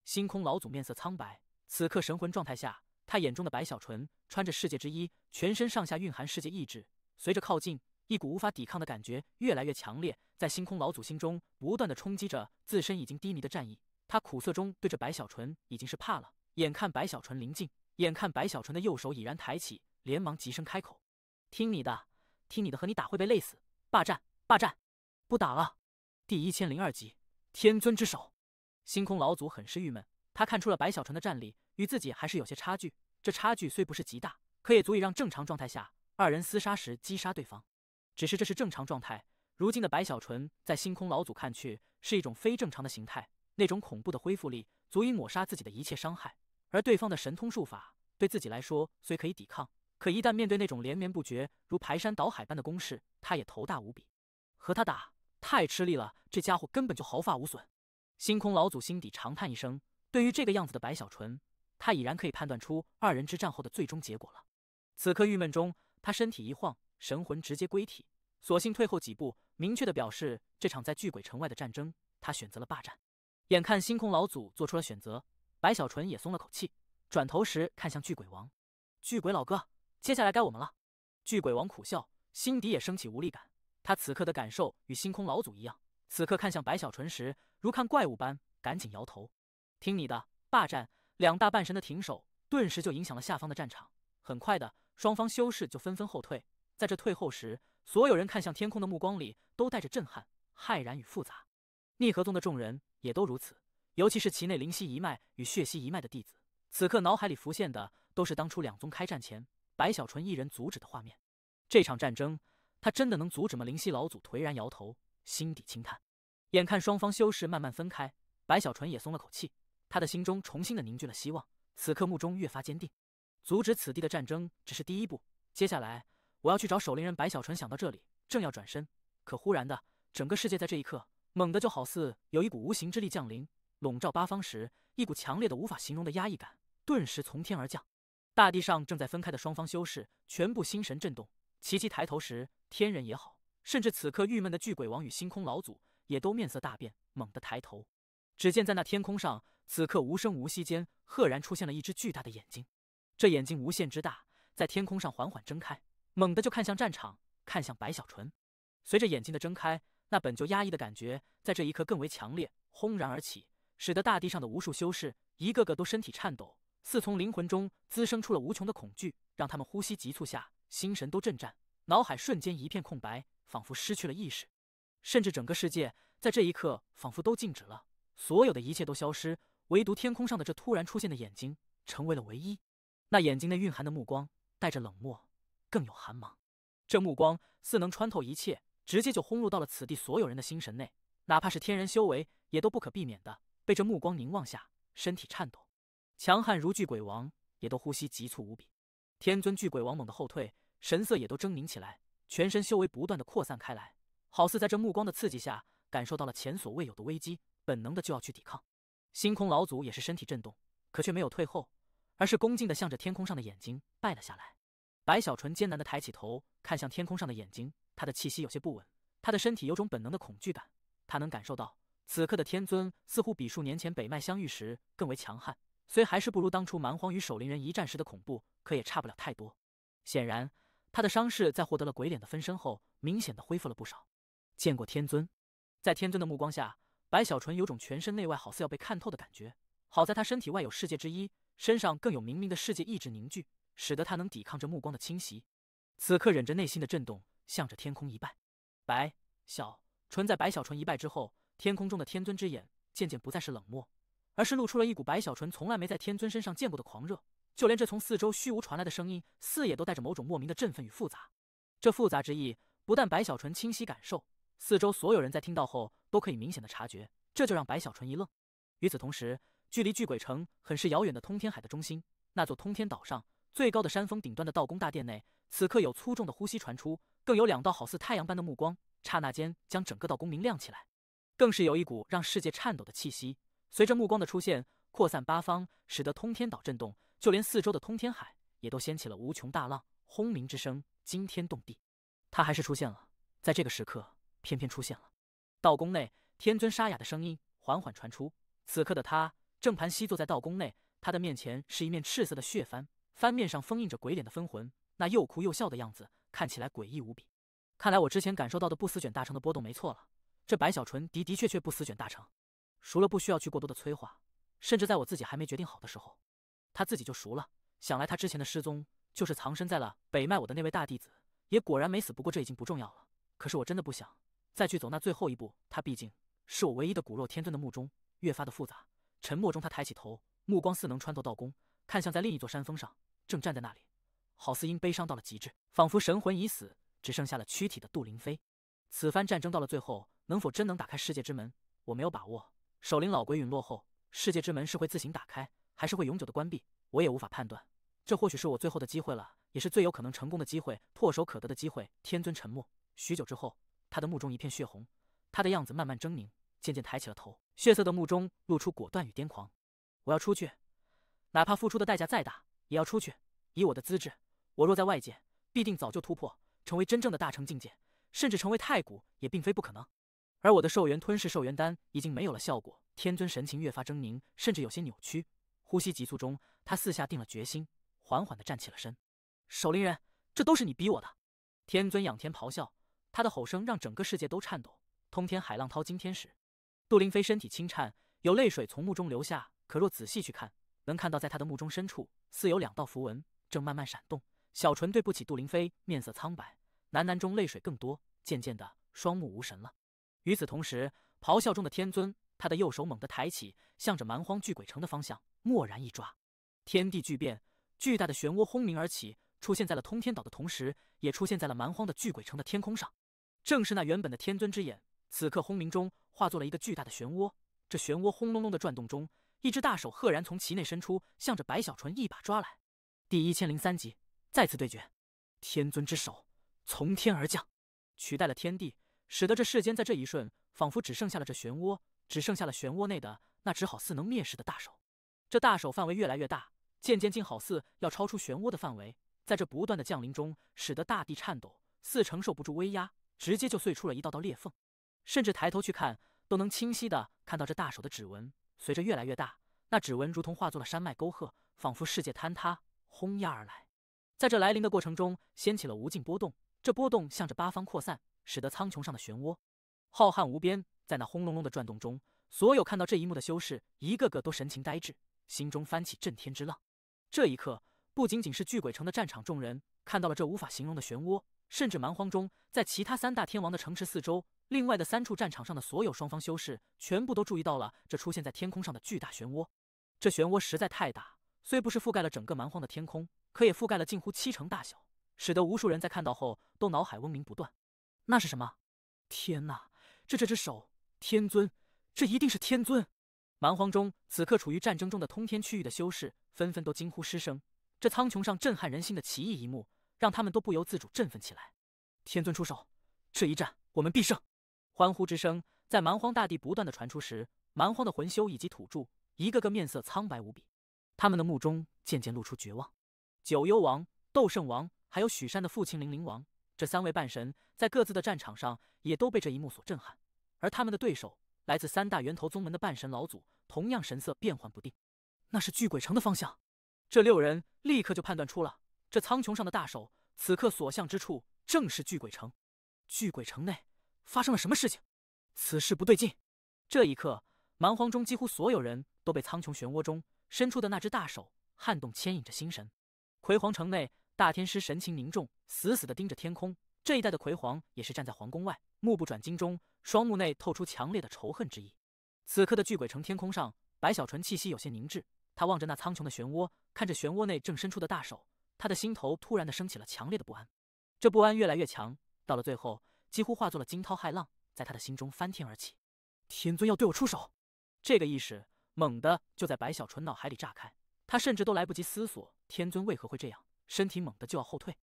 星空老祖面色苍白，此刻神魂状态下，他眼中的白小纯穿着世界之衣，全身上下蕴含世界意志，随着靠近，一股无法抵抗的感觉越来越强烈，在星空老祖心中不断的冲击着自身已经低迷的战意。他苦涩中对着白小纯已经是怕了，眼看白小纯临近，眼看白小纯的右手已然抬起，连忙急声开口：“听你的，听你的，和你打会被累死，霸占，霸占，不打了。”第1002集，天尊之手。星空老祖很是郁闷，他看出了白小纯的战力与自己还是有些差距，这差距虽不是极大，可也足以让正常状态下二人厮杀时击杀对方。只是这是正常状态，如今的白小纯在星空老祖看去是一种非正常的形态，那种恐怖的恢复力足以抹杀自己的一切伤害，而对方的神通术法对自己来说虽可以抵抗，可一旦面对那种连绵不绝如排山倒海般的攻势，他也头大无比。和他打太吃力了，这家伙根本就毫发无损。星空老祖心底长叹一声，对于这个样子的白小纯，他已然可以判断出二人之战后的最终结果了。此刻郁闷中，他身体一晃，神魂直接归体，索性退后几步，明确地表示这场在巨鬼城外的战争，他选择了霸占。眼看星空老祖做出了选择，白小纯也松了口气，转头时看向巨鬼王：“巨鬼老哥，接下来该我们了。”巨鬼王苦笑，心底也升起无力感。他此刻的感受与星空老祖一样，此刻看向白小纯时，如看怪物般，赶紧摇头：“听你的！”霸占两大半神的停手，顿时就影响了下方的战场。很快的，双方修士就纷纷后退。在这退后时，所有人看向天空的目光里都带着震撼、骇然与复杂。逆河宗的众人也都如此，尤其是其内灵犀一脉与血溪一脉的弟子，此刻脑海里浮现的都是当初两宗开战前白小纯一人阻止的画面。这场战争，他真的能阻止吗？灵犀老祖颓然摇头，心底轻叹。眼看双方修士慢慢分开，白小纯也松了口气，他的心中重新的凝聚了希望，此刻目中越发坚定。阻止此地的战争只是第一步，接下来我要去找守灵人。白小纯想到这里，正要转身，可忽然的，整个世界在这一刻猛地就好似有一股无形之力降临，笼罩八方时，一股强烈的无法形容的压抑感顿时从天而降。大地上正在分开的双方修士全部心神震动，齐齐抬头时，天人也好，甚至此刻郁闷的巨鬼王与星空老祖也都面色大变，猛地抬头，只见在那天空上，此刻无声无息间，赫然出现了一只巨大的眼睛。这眼睛无限之大，在天空上缓缓睁开，猛地就看向战场，看向白小纯。随着眼睛的睁开，那本就压抑的感觉在这一刻更为强烈，轰然而起，使得大地上的无数修士一个个都身体颤抖，似从灵魂中滋生出了无穷的恐惧，让他们呼吸急促下，心神都震颤，脑海瞬间一片空白，仿佛失去了意识，甚至整个世界在这一刻仿佛都静止了，所有的一切都消失，唯独天空上的这突然出现的眼睛成为了唯一。那眼睛内蕴含的目光带着冷漠，更有寒芒，这目光似能穿透一切，直接就轰入到了此地所有人的心神内，哪怕是天人修为也都不可避免的被这目光凝望下，身体颤抖。强悍如巨鬼王也都呼吸急促无比。天尊巨鬼王猛地后退，神色也都狰狞起来，全身修为不断的扩散开来，好似在这目光的刺激下感受到了前所未有的危机，本能的就要去抵抗。星空老祖也是身体震动，可却没有退后，而是恭敬的向着天空上的眼睛拜了下来。白小纯艰难的抬起头，看向天空上的眼睛，他的气息有些不稳，他的身体有种本能的恐惧感，他能感受到此刻的天尊似乎比数年前北脉相遇时更为强悍，虽还是不如当初蛮荒与守灵人一战时的恐怖，可也差不了太多。显然他的伤势在获得了鬼脸的分身后明显的恢复了不少。见过天尊。在天尊的目光下，白小纯有种全身内外好似要被看透的感觉，好在他身体外有世界之一，身上更有明明的世界意志凝聚，使得他能抵抗着目光的侵袭。此刻忍着内心的震动，向着天空一拜。白小纯在白小纯一拜之后，天空中的天尊之眼渐渐不再是冷漠，而是露出了一股白小纯从来没在天尊身上见过的狂热，就连这从四周虚无传来的声音，似也都带着某种莫名的振奋与复杂。这复杂之意，不但白小纯清晰感受，四周所有人在听到后都可以明显的察觉，这就让白小纯一愣。与此同时，距离巨鬼城很是遥远的通天海的中心，那座通天岛上最高的山峰顶端的道宫大殿内，此刻有粗重的呼吸传出，更有两道好似太阳般的目光，刹那间将整个道宫明亮起来，更是有一股让世界颤抖的气息。随着目光的出现，扩散八方，使得通天岛震动，就连四周的通天海也都掀起了无穷大浪，轰鸣之声惊天动地。他还是出现了，在这个时刻偏偏出现了。道宫内，天尊沙哑的声音缓缓传出，此刻的他正盘膝坐在道宫内，他的面前是一面赤色的血幡，幡面上封印着鬼脸的分魂，那又哭又笑的样子看起来诡异无比。看来我之前感受到的不死卷大成的波动没错了，这白小纯的确不死卷大成，熟了不需要去过多的催化，甚至在我自己还没决定好的时候，他自己就熟了。想来他之前的失踪就是藏身在了北脉我的那位大弟子，也果然没死。不过这已经不重要了，可是我真的不想再去走那最后一步，他毕竟是我唯一的骨肉。天尊的目中越发的复杂，沉默中他抬起头，目光似能穿透道宫，看向在另一座山峰上正站在那里，好似因悲伤到了极致，仿佛神魂已死，只剩下了躯体的杜灵飞。此番战争到了最后，能否真能打开世界之门，我没有把握。守灵老鬼陨落后，世界之门是会自行打开，还是会永久的关闭，我也无法判断。这或许是我最后的机会了，也是最有可能成功的机会，唾手可得的机会。天尊沉默许久之后，他的目中一片血红，他的样子慢慢狰狞，渐渐抬起了头，血色的目中露出果断与癫狂。我要出去，哪怕付出的代价再大，也要出去。以我的资质，我若在外界，必定早就突破，成为真正的大成境界，甚至成为太古也并非不可能。而我的寿元吞噬寿元丹已经没有了效果。天尊神情越发狰狞，甚至有些扭曲，呼吸急促中，他四下定了决心，缓缓地站起了身。守灵人，这都是你逼我的！天尊仰天咆哮，他的吼声让整个世界都颤抖。通天海浪滔惊天时，杜灵飞身体轻颤，有泪水从目中流下，可若仔细去看，能看到在他的目中深处，似有2道符文正慢慢闪动。小纯对不起杜灵飞，面色苍白，喃喃中泪水更多，渐渐的双目无神了。与此同时，咆哮中的天尊，他的右手猛地抬起，向着蛮荒巨鬼城的方向蓦然一抓。天地巨变，巨大的漩涡轰鸣而起，出现在了通天岛的同时，也出现在了蛮荒的巨鬼城的天空上。正是那原本的天尊之眼，此刻轰鸣中化作了一个巨大的漩涡。这漩涡轰隆隆的转动中，一只大手赫然从其内伸出，向着白小纯一把抓来。第1003集，再次对决。天尊之手从天而降，取代了天地，使得这世间在这一瞬，仿佛只剩下了这漩涡，只剩下了漩涡内的那只好似能灭世的大手。这大手范围越来越大，渐渐竟好似要超出漩涡的范围，在这不断的降临中，使得大地颤抖，似承受不住威压，直接就碎出了一道道裂缝。甚至抬头去看，都能清晰地看到这大手的指纹，随着越来越大，那指纹如同化作了山脉沟壑，仿佛世界坍塌，轰压而来。在这来临的过程中，掀起了无尽波动，这波动向着八方扩散，使得苍穹上的漩涡浩瀚无边。在那轰隆隆的转动中，所有看到这一幕的修士，一个个都神情呆滞，心中翻起震天之浪。这一刻，不仅仅是巨鬼城的战场众人看到了这无法形容的漩涡，甚至蛮荒中，在其他3大天王的城池四周，另外的3处战场上的所有双方修士，全部都注意到了这出现在天空上的巨大漩涡。这漩涡实在太大，虽不是覆盖了整个蛮荒的天空，可也覆盖了近乎70%大小，使得无数人在看到后都脑海嗡鸣不断。那是什么？天哪！这只手，天尊，这一定是天尊！蛮荒中，此刻处于战争中的通天区域的修士纷纷都惊呼失声。这苍穹上震撼人心的奇异一幕，让他们都不由自主振奋起来。天尊出手，这一战我们必胜！欢呼之声在蛮荒大地不断的传出时，蛮荒的魂修以及土著一个个面色苍白无比，他们的目中渐渐露出绝望。九幽王、斗圣王还有许山的父亲灵灵王，这3位半神在各自的战场上也都被这一幕所震撼，而他们的对手来自3大源头宗门的半神老祖，同样神色变幻不定。那是巨鬼城的方向。这6人立刻就判断出了，这苍穹上的大手此刻所向之处正是巨鬼城。巨鬼城内发生了什么事情？此事不对劲。这一刻，蛮荒中几乎所有人都被苍穹漩涡中伸出的那只大手撼动牵引着心神。葵皇城内，大天师神情凝重，死死地盯着天空。这一代的葵皇也是站在皇宫外，目不转睛中，双目内透出强烈的仇恨之意。此刻的巨鬼城天空上，白小纯气息有些凝滞，他望着那苍穹的漩涡，看着漩涡内正伸出的大手，他的心头突然的升起了强烈的不安。这不安越来越强，到了最后，几乎化作了惊涛骇浪，在他的心中翻天而起。天尊要对我出手！这个意识猛地就在白小纯脑海里炸开，他甚至都来不及思索天尊为何会这样，身体猛地就要后退。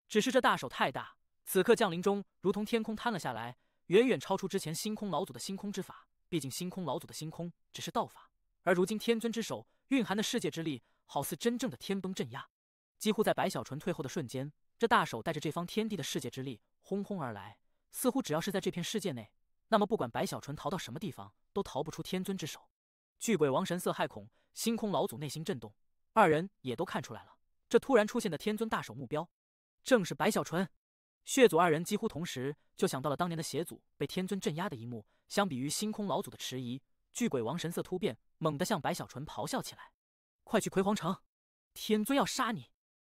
只是这大手太大，此刻降临中如同天空坍了下来，远远超出之前星空老祖的星空之法。毕竟星空老祖的星空只是道法，而如今天尊之手蕴含的世界之力，好似真正的天崩镇压。几乎在白小纯退后的瞬间，这大手带着这方天地的世界之力轰轰而来，似乎只要是在这片世界内，那么不管白小纯逃到什么地方，都逃不出天尊之手。巨鬼王神色骇恐，星空老祖内心震动，2人也都看出来了，这突然出现的天尊大手目标正是白小纯。血祖2人几乎同时就想到了当年的血祖被天尊镇压的一幕。相比于星空老祖的迟疑，巨鬼王神色突变，猛地向白小纯咆哮起来：“快去葵皇城！天尊要杀你！”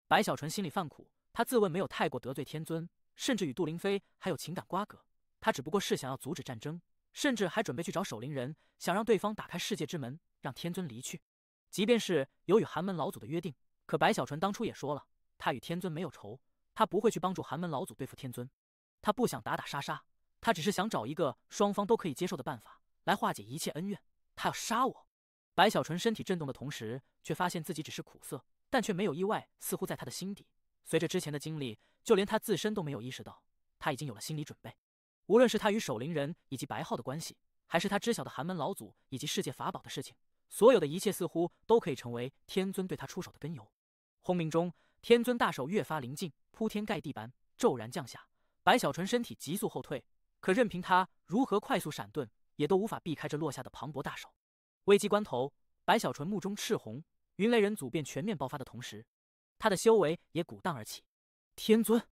白小纯心里犯苦，他自问没有太过得罪天尊，甚至与杜灵飞还有情感瓜葛，他只不过是想要阻止战争，甚至还准备去找守灵人，想让对方打开世界之门，让天尊离去。即便是有与寒门老祖的约定，可白小纯当初也说了，他与天尊没有仇，他不会去帮助寒门老祖对付天尊。他不想打打杀杀，他只是想找一个双方都可以接受的办法来化解一切恩怨。他要杀我！白小纯身体震动的同时，却发现自己只是苦涩，但却没有意外，似乎在他的心底。随着之前的经历，就连他自身都没有意识到，他已经有了心理准备。无论是他与守灵人以及白浩的关系，还是他知晓的寒门老祖以及世界法宝的事情，所有的一切似乎都可以成为天尊对他出手的根由。轰鸣中，天尊大手越发临近，铺天盖地般骤然降下。白小纯身体急速后退，可任凭他如何快速闪遁，也都无法避开这落下的磅礴大手。危机关头，白小纯目中赤红，云雷人祖便全面爆发的同时，他的修为也鼓荡而起。天尊！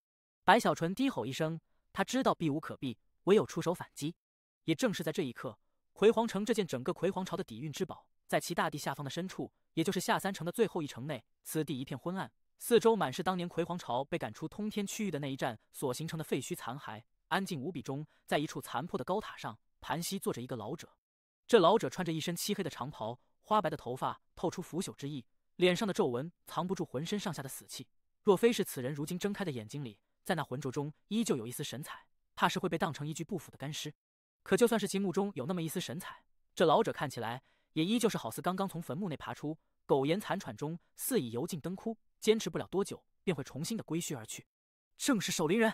白小纯低吼一声，他知道避无可避，唯有出手反击。也正是在这一刻，葵黄城这件整个葵黄朝的底蕴之宝，在其大地下方的深处，也就是下3城的最后一城内，此地一片昏暗，四周满是当年葵黄朝被赶出通天区域的那一战所形成的废墟残骸，安静无比中，在一处残破的高塔上盘膝坐着一个老者。这老者穿着一身漆黑的长袍，花白的头发透出腐朽之意，脸上的皱纹藏不住浑身上下的死气。若非是此人如今睁开的眼睛里，在那浑浊中依旧有一丝神采，怕是会被当成一具不腐的干尸。可就算是其目中有那么一丝神采，这老者看起来也依旧是好似刚刚从坟墓内爬出，苟延残喘中，似已油尽灯枯，坚持不了多久便会重新的归墟而去。正是守灵人，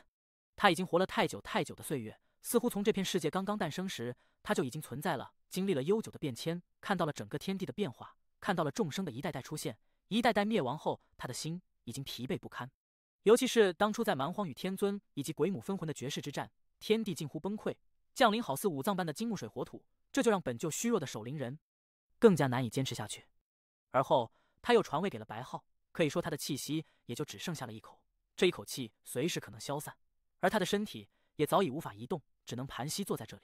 他已经活了太久太久的岁月，似乎从这片世界刚刚诞生时，他就已经存在了，经历了悠久的变迁，看到了整个天地的变化，看到了众生的一代代出现，一代代灭亡后，他的心已经疲惫不堪。尤其是当初在蛮荒与天尊以及鬼母分魂的绝世之战，天地近乎崩溃，降临好似五脏般的金木水火土，这就让本就虚弱的守灵人更加难以坚持下去。而后他又传位给了白浩，可以说他的气息也就只剩下了一口，这一口气随时可能消散，而他的身体也早已无法移动，只能盘膝坐在这里。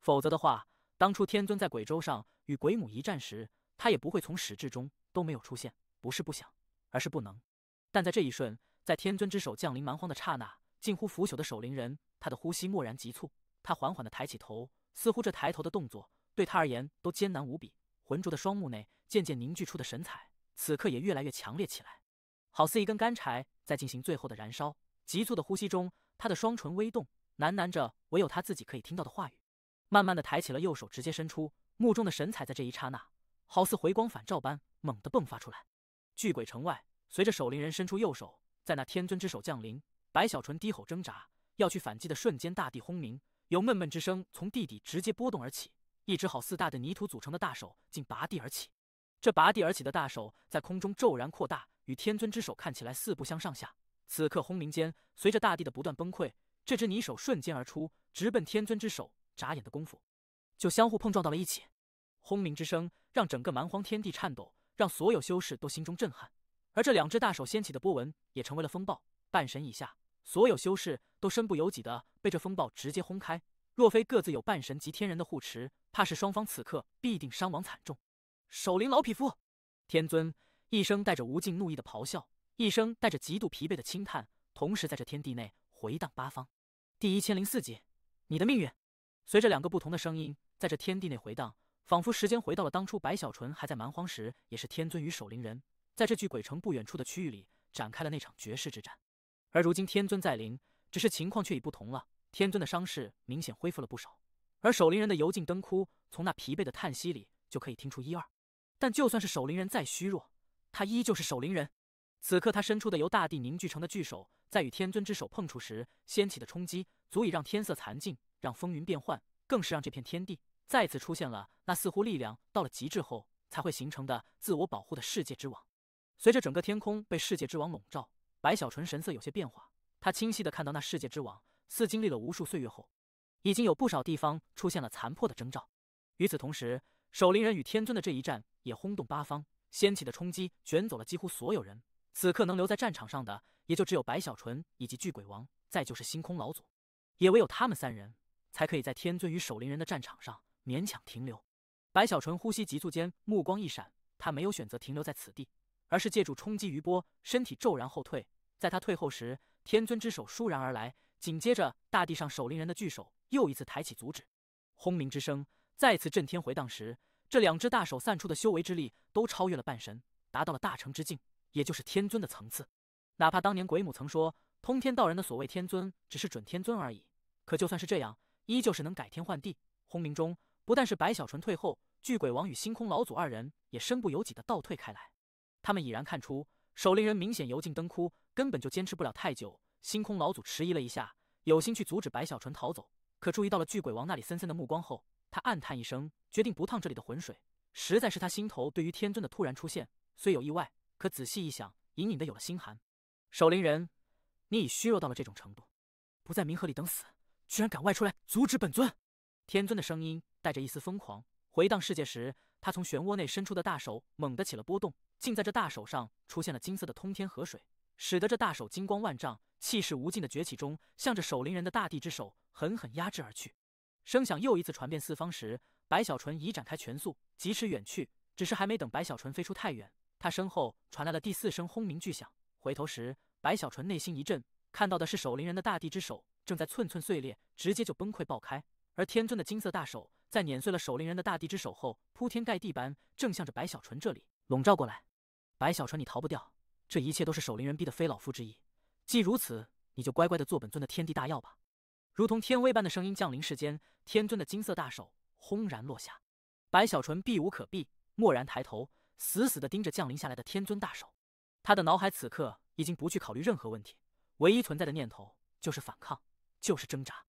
否则的话，当初天尊在鬼州上与鬼母一战时，他也不会从始至终都没有出现，不是不想，而是不能。但在这一瞬，在天尊之手降临蛮荒的刹那，近乎腐朽的守灵人，他的呼吸蓦然急促，他缓缓地抬起头，似乎这抬头的动作对他而言都艰难无比。浑浊的双目内渐渐凝聚出的神采，此刻也越来越强烈起来，好似一根干柴在进行最后的燃烧。急促的呼吸中，他的双唇微动，喃喃着唯有他自己可以听到的话语。慢慢地抬起了右手，直接伸出，目中的神采在这一刹那，好似回光返照般猛地迸发出来。巨鬼城外，随着守灵人伸出右手，在那天尊之手降临，白小纯低吼挣扎，要去反击的瞬间，大地轰鸣，有闷闷之声从地底直接波动而起，一只好似大的泥土组成的大手竟拔地而起。这拔地而起的大手在空中骤然扩大，与天尊之手看起来四不相上下。此刻轰鸣间，随着大地的不断崩溃，这只泥手瞬间而出，直奔天尊之手，眨眼的功夫就相互碰撞到了一起。轰鸣之声让整个蛮荒天地颤抖，让所有修士都心中震撼。而这两只大手掀起的波纹也成为了风暴，半神以下，所有修士都身不由己的被这风暴直接轰开。若非各自有半神及天人的护持，怕是双方此刻必定伤亡惨重。守灵老匹夫！天尊一声带着无尽怒意的咆哮，一声带着极度疲惫的轻叹，同时在这天地内回荡八方。第1004集，你的命运。随着两个不同的声音在这天地内回荡，仿佛时间回到了当初白小纯还在蛮荒时，也是天尊与守灵人在这具鬼城不远处的区域里展开了那场绝世之战。而如今天尊在临，只是情况却已不同了。天尊的伤势明显恢复了不少，而守灵人的油尽灯枯，从那疲惫的叹息里就可以听出一二。但就算是守灵人再虚弱，他依旧是守灵人。此刻他伸出的由大地凝聚成的巨手，在与天尊之手碰触时掀起的冲击，足以让天色残尽，让风云变幻，更是让这片天地再次出现了那似乎力量到了极致后才会形成的自我保护的世界之网。随着整个天空被世界之网笼罩，白小纯神色有些变化，他清晰地看到那世界之网似经历了无数岁月后，已经有不少地方出现了残破的征兆。与此同时，守灵人与天尊的这一战也轰动八方，掀起的冲击卷走了几乎所有人。此刻能留在战场上的，也就只有白小纯以及巨鬼王，再就是星空老祖，也唯有他们三人才可以在天尊与守灵人的战场上勉强停留。白小纯呼吸急促间，目光一闪，他没有选择停留在此地，而是借助冲击余波，身体骤然后退。在他退后时，天尊之手倏然而来，紧接着大地上守灵人的巨手又一次抬起阻止。轰鸣之声再次震天回荡时，这两只大手散出的修为之力都超越了半神，达到了大成之境，也就是天尊的层次。哪怕当年鬼母曾说通天道人的所谓天尊只是准天尊而已，可就算是这样，依旧是能改天换地。轰鸣中，不但是白小纯退后，巨鬼王与星空老祖二人也身不由己地倒退开来。他们已然看出守灵人明显油尽灯枯，根本就坚持不了太久。星空老祖迟疑了一下，有心去阻止白小纯逃走，可注意到了巨鬼王那里森森的目光后，他暗叹一声，决定不趟这里的浑水。实在是他心头对于天尊的突然出现，虽有意外，可仔细一想，隐隐的有了心寒。守灵人，你已虚弱到了这种程度，不在冥河里等死，居然敢外出来阻止本尊！天尊的声音带着一丝疯狂，回荡世界时，他从漩涡内伸出的大手猛地起了波动，竟在这大手上出现了金色的通天河水，使得这大手金光万丈，气势无尽的崛起中，向着守灵人的大地之手狠狠压制而去。声响又一次传遍四方时，白小纯已展开拳速，疾驰远去。只是还没等白小纯飞出太远，他身后传来了第4声轰鸣巨响。回头时，白小纯内心一震，看到的是守灵人的大地之手正在寸寸碎裂，直接就崩溃爆开。而天尊的金色大手在碾碎了守灵人的大地之手后，铺天盖地般正向着白小纯这里笼罩过来。白小纯，你逃不掉，这一切都是守灵人逼的非老夫之意。既如此，你就乖乖的做本尊的天地大药吧。如同天威般的声音降临世间，天尊的金色大手轰然落下。白小纯避无可避，蓦然抬头，死死地盯着降临下来的天尊大手。他的脑海此刻已经不去考虑任何问题，唯一存在的念头就是反抗，就是挣扎。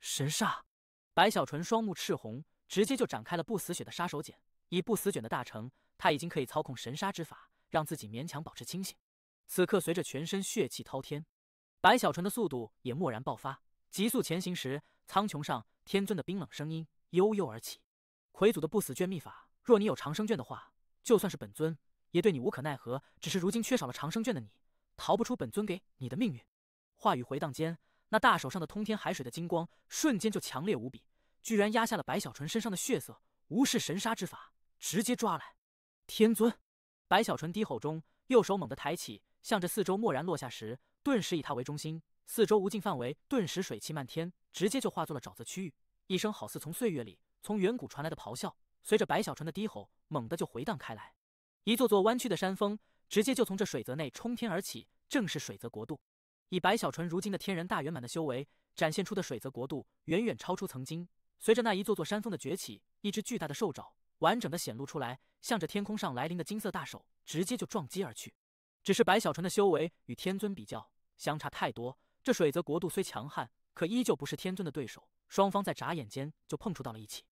神煞！白小纯双目赤红，直接就展开了不死血的杀手锏。以不死卷的大成，他已经可以操控神杀之法，让自己勉强保持清醒。此刻随着全身血气滔天，白小纯的速度也蓦然爆发，急速前行时，苍穹上天尊的冰冷声音悠悠而起：魁祖的不死卷秘法，若你有长生卷的话，就算是本尊也对你无可奈何，只是如今缺少了长生卷的你，逃不出本尊给你的命运。话语回荡间，那大手上的通天海水的金光瞬间就强烈无比，居然压下了白小纯身上的血色，无视神杀之法，直接抓来。天尊！白小纯低吼中，右手猛地抬起，向着四周蓦然落下时，顿时以他为中心，四周无尽范围顿时水气漫天，直接就化作了沼泽区域。一声好似从岁月里从远古传来的咆哮，随着白小纯的低吼猛地就回荡开来。一座座弯曲的山峰直接就从这水泽内冲天而起，正是水泽国度。以白小纯如今的天人大圆满的修为，展现出的水泽国度远远超出曾经。随着那一座座山峰的崛起，一只巨大的兽爪完整的显露出来，向着天空上来临的金色大手直接就撞击而去。只是白小纯的修为与天尊比较相差太多，这水泽国度虽强悍，可依旧不是天尊的对手，双方在眨眼间就碰触到了一起。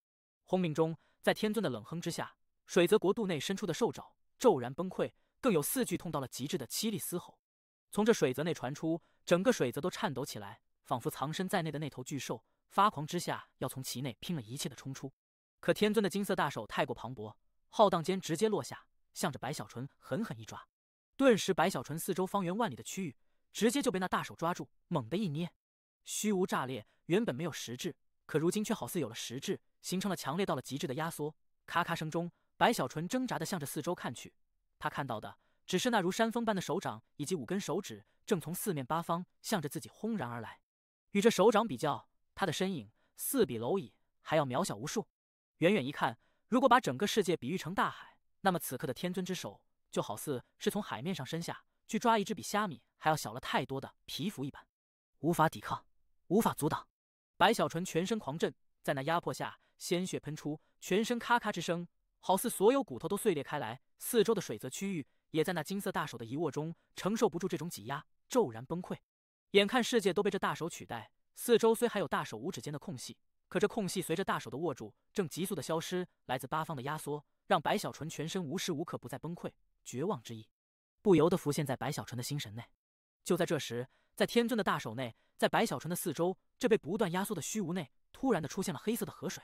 轰鸣中，在天尊的冷哼之下，水泽国度内伸出的兽爪骤然崩溃，更有4具痛到了极致的凄厉嘶吼从这水泽内传出，整个水泽都颤抖起来，仿佛藏身在内的那头巨兽发狂之下要从其内拼了一切的冲出。可天尊的金色大手太过磅礴，浩荡间直接落下，向着白小纯狠狠一抓。顿时白小纯四周方圆万里的区域直接就被那大手抓住，猛地一捏，虚无炸裂。原本没有实质，可如今却好似有了实质，形成了强烈到了极致的压缩。咔咔声中，白小纯挣扎地向着四周看去，他看到的只是那如山峰般的手掌以及5根手指正从四面八方向着自己轰然而来。与这手掌比较，他的身影似比蝼蚁还要渺小无数。远远一看，如果把整个世界比喻成大海，那么此刻的天尊之手就好似是从海面上伸下去抓一只比虾米还要小了太多的皮肤一般，无法抵抗，无法阻挡。白小纯全身狂震，在那压迫下鲜血喷出，全身咔咔之声，好似所有骨头都碎裂开来。四周的水泽区域也在那金色大手的一握中承受不住这种挤压，骤然崩溃。眼看世界都被这大手取代，四周虽还有大手五指间的空隙，可这空隙随着大手的握住正急速的消失，来自八方的压缩让白小纯全身无时无刻不在崩溃，绝望之意不由得浮现在白小纯的心神内。就在这时，在天尊的大手内，在白小纯的四周，这被不断压缩的虚无内，突然的出现了黑色的河水。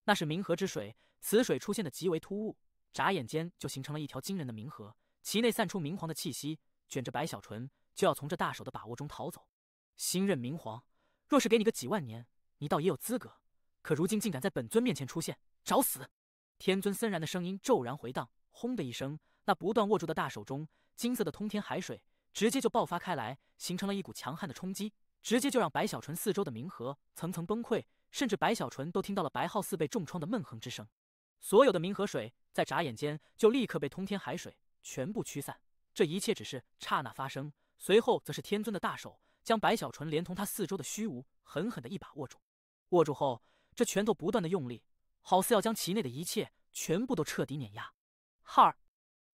那是冥河之水，此水出现的极为突兀，眨眼间就形成了一条惊人的冥河，其内散出冥黄的气息，卷着白小纯就要从这大手的把握中逃走。新任冥皇，若是给你个几万年，你倒也有资格，可如今竟敢在本尊面前出现，找死！天尊森然的声音骤然回荡，轰的一声，那不断握住的大手中金色的通天海水直接就爆发开来，形成了一股强悍的冲击，直接就让白小纯四周的冥河层层崩溃，甚至白小纯都听到了白浩似被重创的闷哼之声。所有的冥河水在眨眼间就立刻被通天海水全部驱散，这一切只是刹那发生，随后则是天尊的大手将白小纯连同他四周的虚无狠狠的一把握住。握住后，这拳头不断的用力，好似要将其内的一切全部都彻底碾压。哈儿！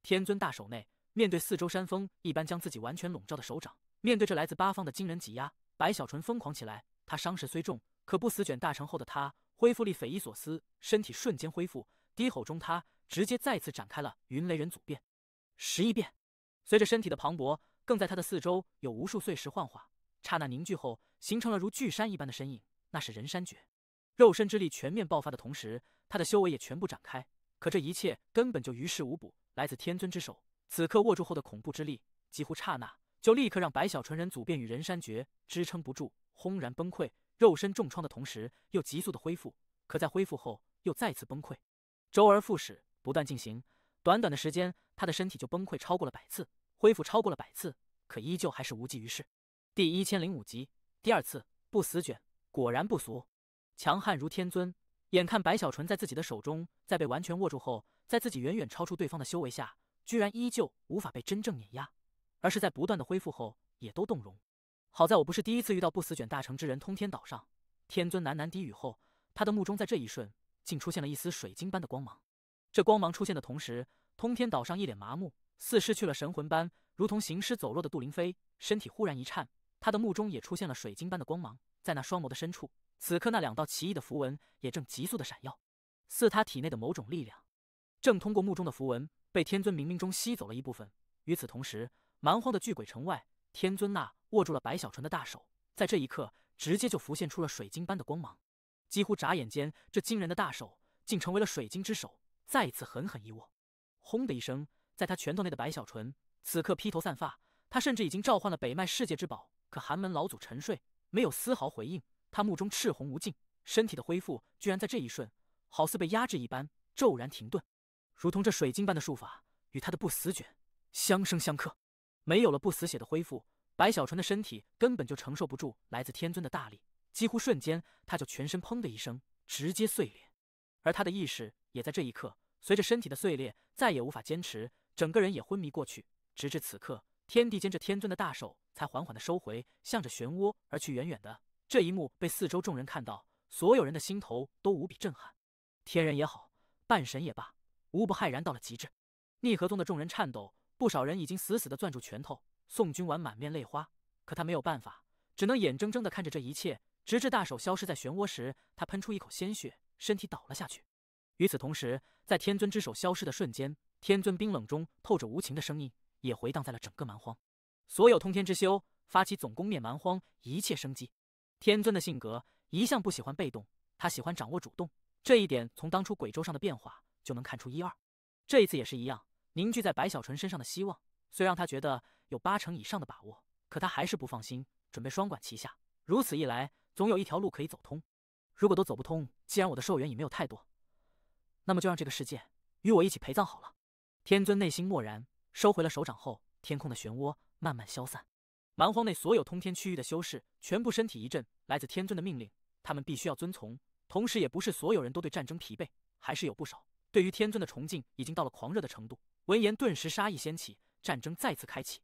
天尊大手内面对四周山峰一般将自己完全笼罩的手掌，面对着来自八方的惊人挤压，白小纯疯狂起来。他伤势虽重，可不死卷大成后的他恢复力匪夷所思，身体瞬间恢复，低吼中他直接再次展开了云雷人组变11变。随着身体的磅礴，更在他的四周有无数碎石幻化，刹那凝聚后形成了如巨山一般的身影，那是人山诀。肉身之力全面爆发的同时，他的修为也全部展开。可这一切根本就于事无补，来自天尊之手，此刻握住后的恐怖之力，几乎刹那就立刻让白小纯人组变与人山诀支撑不住，轰然崩溃。肉身重创的同时，又急速的恢复，可在恢复后又再次崩溃，周而复始，不断进行。短短的时间，他的身体就崩溃超过了100次，恢复超过了100次，可依旧还是无济于事。第1005集，第2次不死卷，果然不俗，强悍如天尊。眼看白小纯在自己的手中，在被完全握住后，在自己远远超出对方的修为下，居然依旧无法被真正碾压，而是在不断的恢复后也都动容。好在我不是第一次遇到不死卷大成之人。通天岛上，天尊喃喃低语后，他的目中在这一瞬竟出现了一丝水晶般的光芒。这光芒出现的同时，通天岛上一脸麻木，似失去了神魂般，如同行尸走肉的杜灵飞，身体忽然一颤，他的目中也出现了水晶般的光芒，在那双眸的深处，此刻那2道奇异的符文也正急速的闪耀，似他体内的某种力量正通过目中的符文被天尊冥冥中吸走了一部分。与此同时，蛮荒的巨鬼城外，天尊那握住了白小纯的大手，在这一刻直接就浮现出了水晶般的光芒。几乎眨眼间，这惊人的大手竟成为了水晶之手，再一次狠狠一握。轰的一声，在他拳头内的白小纯此刻披头散发，他甚至已经召唤了北脉世界之宝，可寒门老祖沉睡，没有丝毫回应。他目中赤红无尽，身体的恢复居然在这一瞬好似被压制一般骤然停顿，如同这水晶般的术法与他的不死卷相生相克。没有了不死血的恢复，白小纯的身体根本就承受不住来自天尊的大力，几乎瞬间他就全身砰的一声直接碎裂，而他的意识也在这一刻随着身体的碎裂再也无法坚持，整个人也昏迷过去。直至此刻，天地间这天尊的大手才缓缓的收回，向着漩涡而去。远远的这一幕被四周众人看到，所有人的心头都无比震撼。天人也好，半神也罢，无不骇然到了极致。逆河宗的众人颤抖，不少人已经死死地攥住拳头。宋君婉满面泪花，可他没有办法，只能眼睁睁地看着这一切，直至大手消失在漩涡时，他喷出一口鲜血，身体倒了下去。与此同时，在天尊之手消失的瞬间，天尊冰冷中透着无情的声音也回荡在了整个蛮荒。所有通天之修，发起总攻灭蛮荒，一切生机。天尊的性格一向不喜欢被动，他喜欢掌握主动，这一点从当初鬼州上的变化就能看出一二。这一次也是一样，凝聚在白小纯身上的希望虽让他觉得有80%以上的把握，可他还是不放心，准备双管齐下。如此一来，总有一条路可以走通。如果都走不通，既然我的寿元已没有太多，那么就让这个世界与我一起陪葬好了。天尊内心默然，收回了手掌后，天空的漩涡慢慢消散。蛮荒内所有通天区域的修士全部身体一震，来自天尊的命令，他们必须要遵从。同时，也不是所有人都对战争疲惫，还是有不少对于天尊的崇敬已经到了狂热的程度。闻言，顿时杀意掀起，战争再次开启。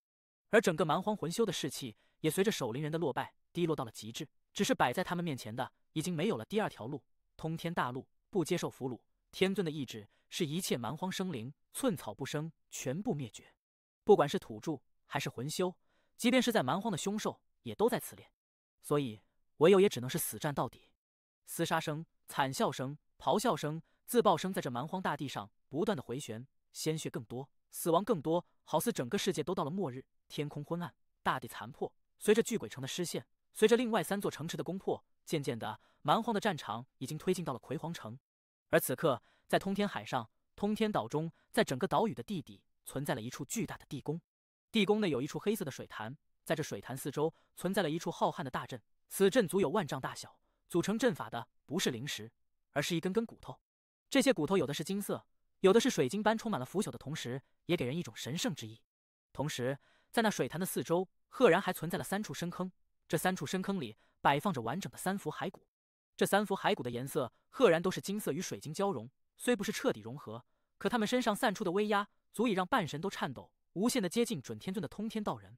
而整个蛮荒魂修的士气也随着守灵人的落败低落到了极致，只是摆在他们面前的已经没有了第二条路。通天大陆不接受俘虏，天尊的意志是一切蛮荒生灵寸草不生，全部灭绝。不管是土著还是魂修，即便是在蛮荒的凶兽也都在此列，所以唯有也只能是死战到底。厮杀声、惨笑声、咆哮声、自爆声在这蛮荒大地上不断的回旋，鲜血更多，死亡更多，好似整个世界都到了末日。天空昏暗，大地残破，随着巨鬼城的失陷，随着另外3座城池的攻破，渐渐的蛮荒的战场已经推进到了葵黄城。而此刻在通天海上，通天岛中，在整个岛屿的地底存在了一处巨大的地宫，地宫内有一处黑色的水潭，在这水潭四周存在了一处浩瀚的大阵，此阵足有万丈大小，组成阵法的不是灵石，而是一根根骨头。这些骨头有的是金色，有的是水晶般充满了腐朽的同时，也给人一种神圣之意。同时在那水潭的四周赫然还存在了3处深坑，这3处深坑里摆放着完整的3幅骸骨，这3幅骸骨的颜色赫然都是金色与水晶交融，虽不是彻底融合，可他们身上散出的威压足以让半神都颤抖，无限的接近准天尊的通天道人。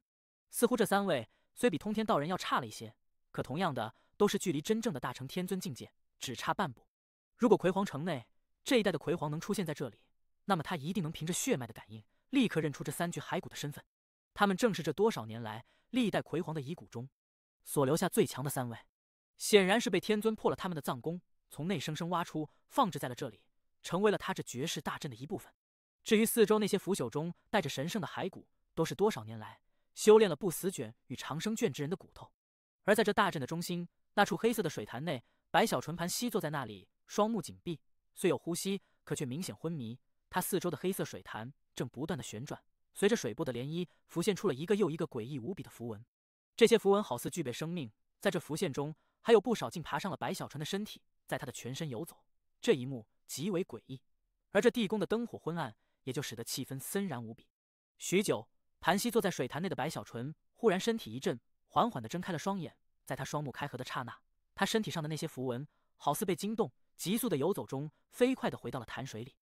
似乎这3位虽比通天道人要差了一些，可同样的都是距离真正的大成天尊境界只差半步。如果葵黄城内这一代的葵黄能出现在这里，那么他一定能凭着血脉的感应立刻认出这3具骸骨的身份，他们正是这多少年来历代葵黄的遗骨中所留下最强的3位。显然是被天尊破了他们的藏功，从内生生挖出，放置在了这里，成为了他这绝世大阵的一部分。至于四周那些腐朽中带着神圣的骸骨，都是多少年来修炼了不死卷与长生卷之人的骨头。而在这大阵的中心，那处黑色的水潭内，白小纯盘膝坐在那里，双目紧闭，虽有呼吸，可却明显昏迷。他四周的黑色水潭正不断的旋转，随着水波的涟漪，浮现出了一个又一个诡异无比的符文。这些符文好似具备生命，在这浮现中，还有不少竟爬上了白小纯的身体，在他的全身游走。这一幕极为诡异，而这地宫的灯火昏暗，也就使得气氛森然无比。许久，盘膝坐在水潭内的白小纯忽然身体一震，缓缓地睁开了双眼。在他双目开合的刹那，他身体上的那些符文好似被惊动，急速的游走中，飞快地回到了潭水里。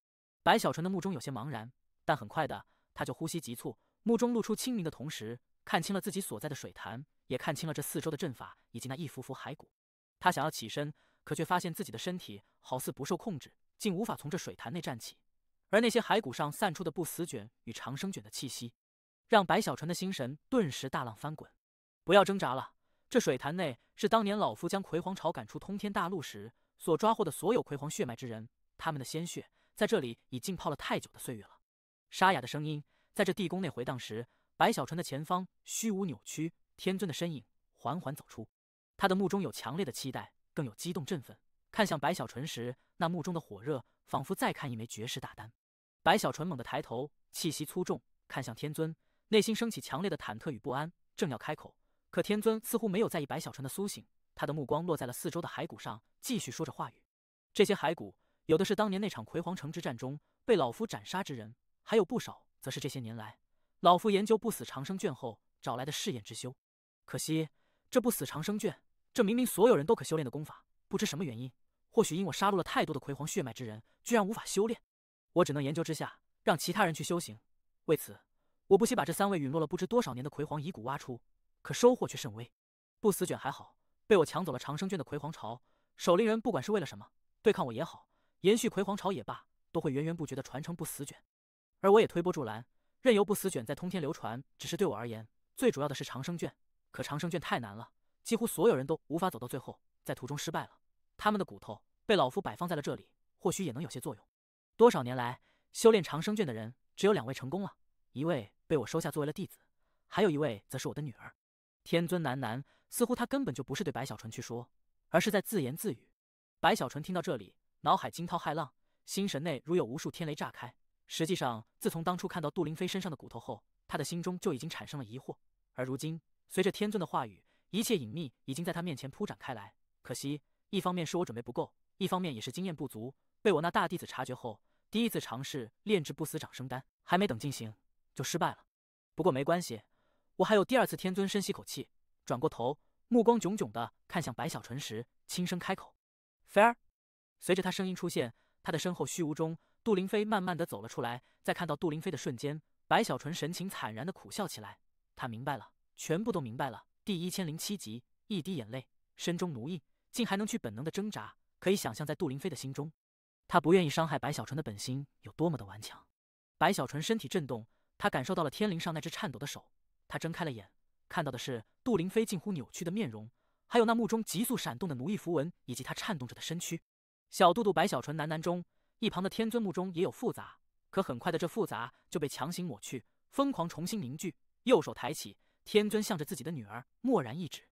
白小纯的目中有些茫然，但很快的，他就呼吸急促，目中露出清明的同时，看清了自己所在的水潭，也看清了这四周的阵法以及那一幅幅骸骨。他想要起身，可却发现自己的身体好似不受控制，竟无法从这水潭内站起。而那些骸骨上散出的不死卷与长生卷的气息，让白小纯的心神顿时大浪翻滚。不要挣扎了，这水潭内是当年老夫将葵黄巢赶出通天大陆时所抓获的所有葵黄血脉之人，他们的鲜血在这里已浸泡了太久的岁月了。沙哑的声音在这地宫内回荡时，白小纯的前方虚无扭曲，天尊的身影缓缓走出。他的目中有强烈的期待，更有激动振奋。看向白小纯时，那目中的火热仿佛再看一枚绝世大丹。白小纯猛地抬头，气息粗重，看向天尊，内心升起强烈的忐忑与不安，正要开口，可天尊似乎没有在意白小纯的苏醒，他的目光落在了四周的骸骨上，继续说着话语。这些骸骨有的是当年那场葵黄城之战中被老夫斩杀之人，还有不少则是这些年来老夫研究不死长生卷后找来的试验之修。可惜这不死长生卷，这明明所有人都可修炼的功法，不知什么原因，或许因我杀戮了太多的葵黄血脉之人，居然无法修炼。我只能研究之下，让其他人去修行。为此，我不惜把这3位陨落了不知多少年的葵黄遗骨挖出，可收获却甚微。不死卷还好，被我抢走了长生卷的葵黄巢，守灵人不管是为了什么，对抗我也好，延续葵黄巢也罢，都会源源不绝地传承不死卷。而我也推波助澜，任由不死卷在通天流传，只是对我而言，最主要的是长生卷。可长生卷太难了，几乎所有人都无法走到最后，在途中失败了。他们的骨头被老夫摆放在了这里，或许也能有些作用。多少年来，修炼长生卷的人只有2位成功了，一位被我收下作为了弟子，还有一位则是我的女儿。天尊喃喃，似乎他根本就不是对白小纯去说，而是在自言自语。白小纯听到这里，脑海惊涛骇浪，心神内如有无数天雷炸开。实际上，自从当初看到杜灵飞身上的骨头后，他的心中就已经产生了疑惑。而如今，随着天尊的话语，一切隐秘已经在他面前铺展开来。可惜，一方面是我准备不够，一方面也是经验不足，被我那大弟子察觉后，第一次尝试炼制不死长生丹，还没等进行就失败了。不过没关系，我还有第2次。天尊深吸口气，转过头，目光炯炯地看向白小纯时，轻声开口 ：“Fair。”随着他声音出现，他的身后虚无中，杜灵飞慢慢地走了出来。在看到杜灵飞的瞬间，白小纯神情惨然地苦笑起来。他明白了，全部都明白了。第1007集，一滴眼泪，身中奴役，竟还能去本能的挣扎。可以想象，在杜灵飞的心中，他不愿意伤害白小纯的本心有多么的顽强。白小纯身体震动，他感受到了天灵上那只颤抖的手。他睁开了眼，看到的是杜灵飞近乎扭曲的面容，还有那目中急速闪动的奴役符文，以及他颤动着的身躯。小肚肚白小纯喃喃中，一旁的天尊目中也有复杂，可很快的这复杂就被强行抹去，疯狂重新凝聚。右手抬起，天尊向着自己的女儿蓦然一指。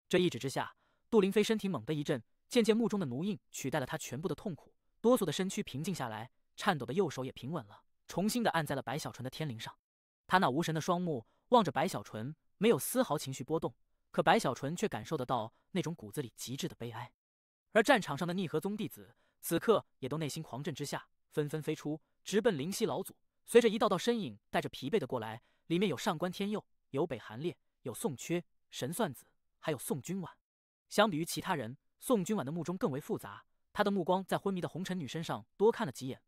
这一指之下，杜灵飞身体猛地一震，渐渐目中的奴印取代了他全部的痛苦，哆嗦的身躯平静下来，颤抖的右手也平稳了，重新的按在了白小纯的天灵上。他那无神的双目望着白小纯，没有丝毫情绪波动，可白小纯却感受得到那种骨子里极致的悲哀。而战场上的逆河宗弟子此刻也都内心狂震之下，纷纷飞出，直奔灵犀老祖。随着一道道身影带着疲惫的过来，里面有上官天佑，有北韩烈，有宋缺、神算子，还有宋君婉。相比于其他人，宋君婉的目中更为复杂，他的目光在昏迷的红尘女身上多看了几眼，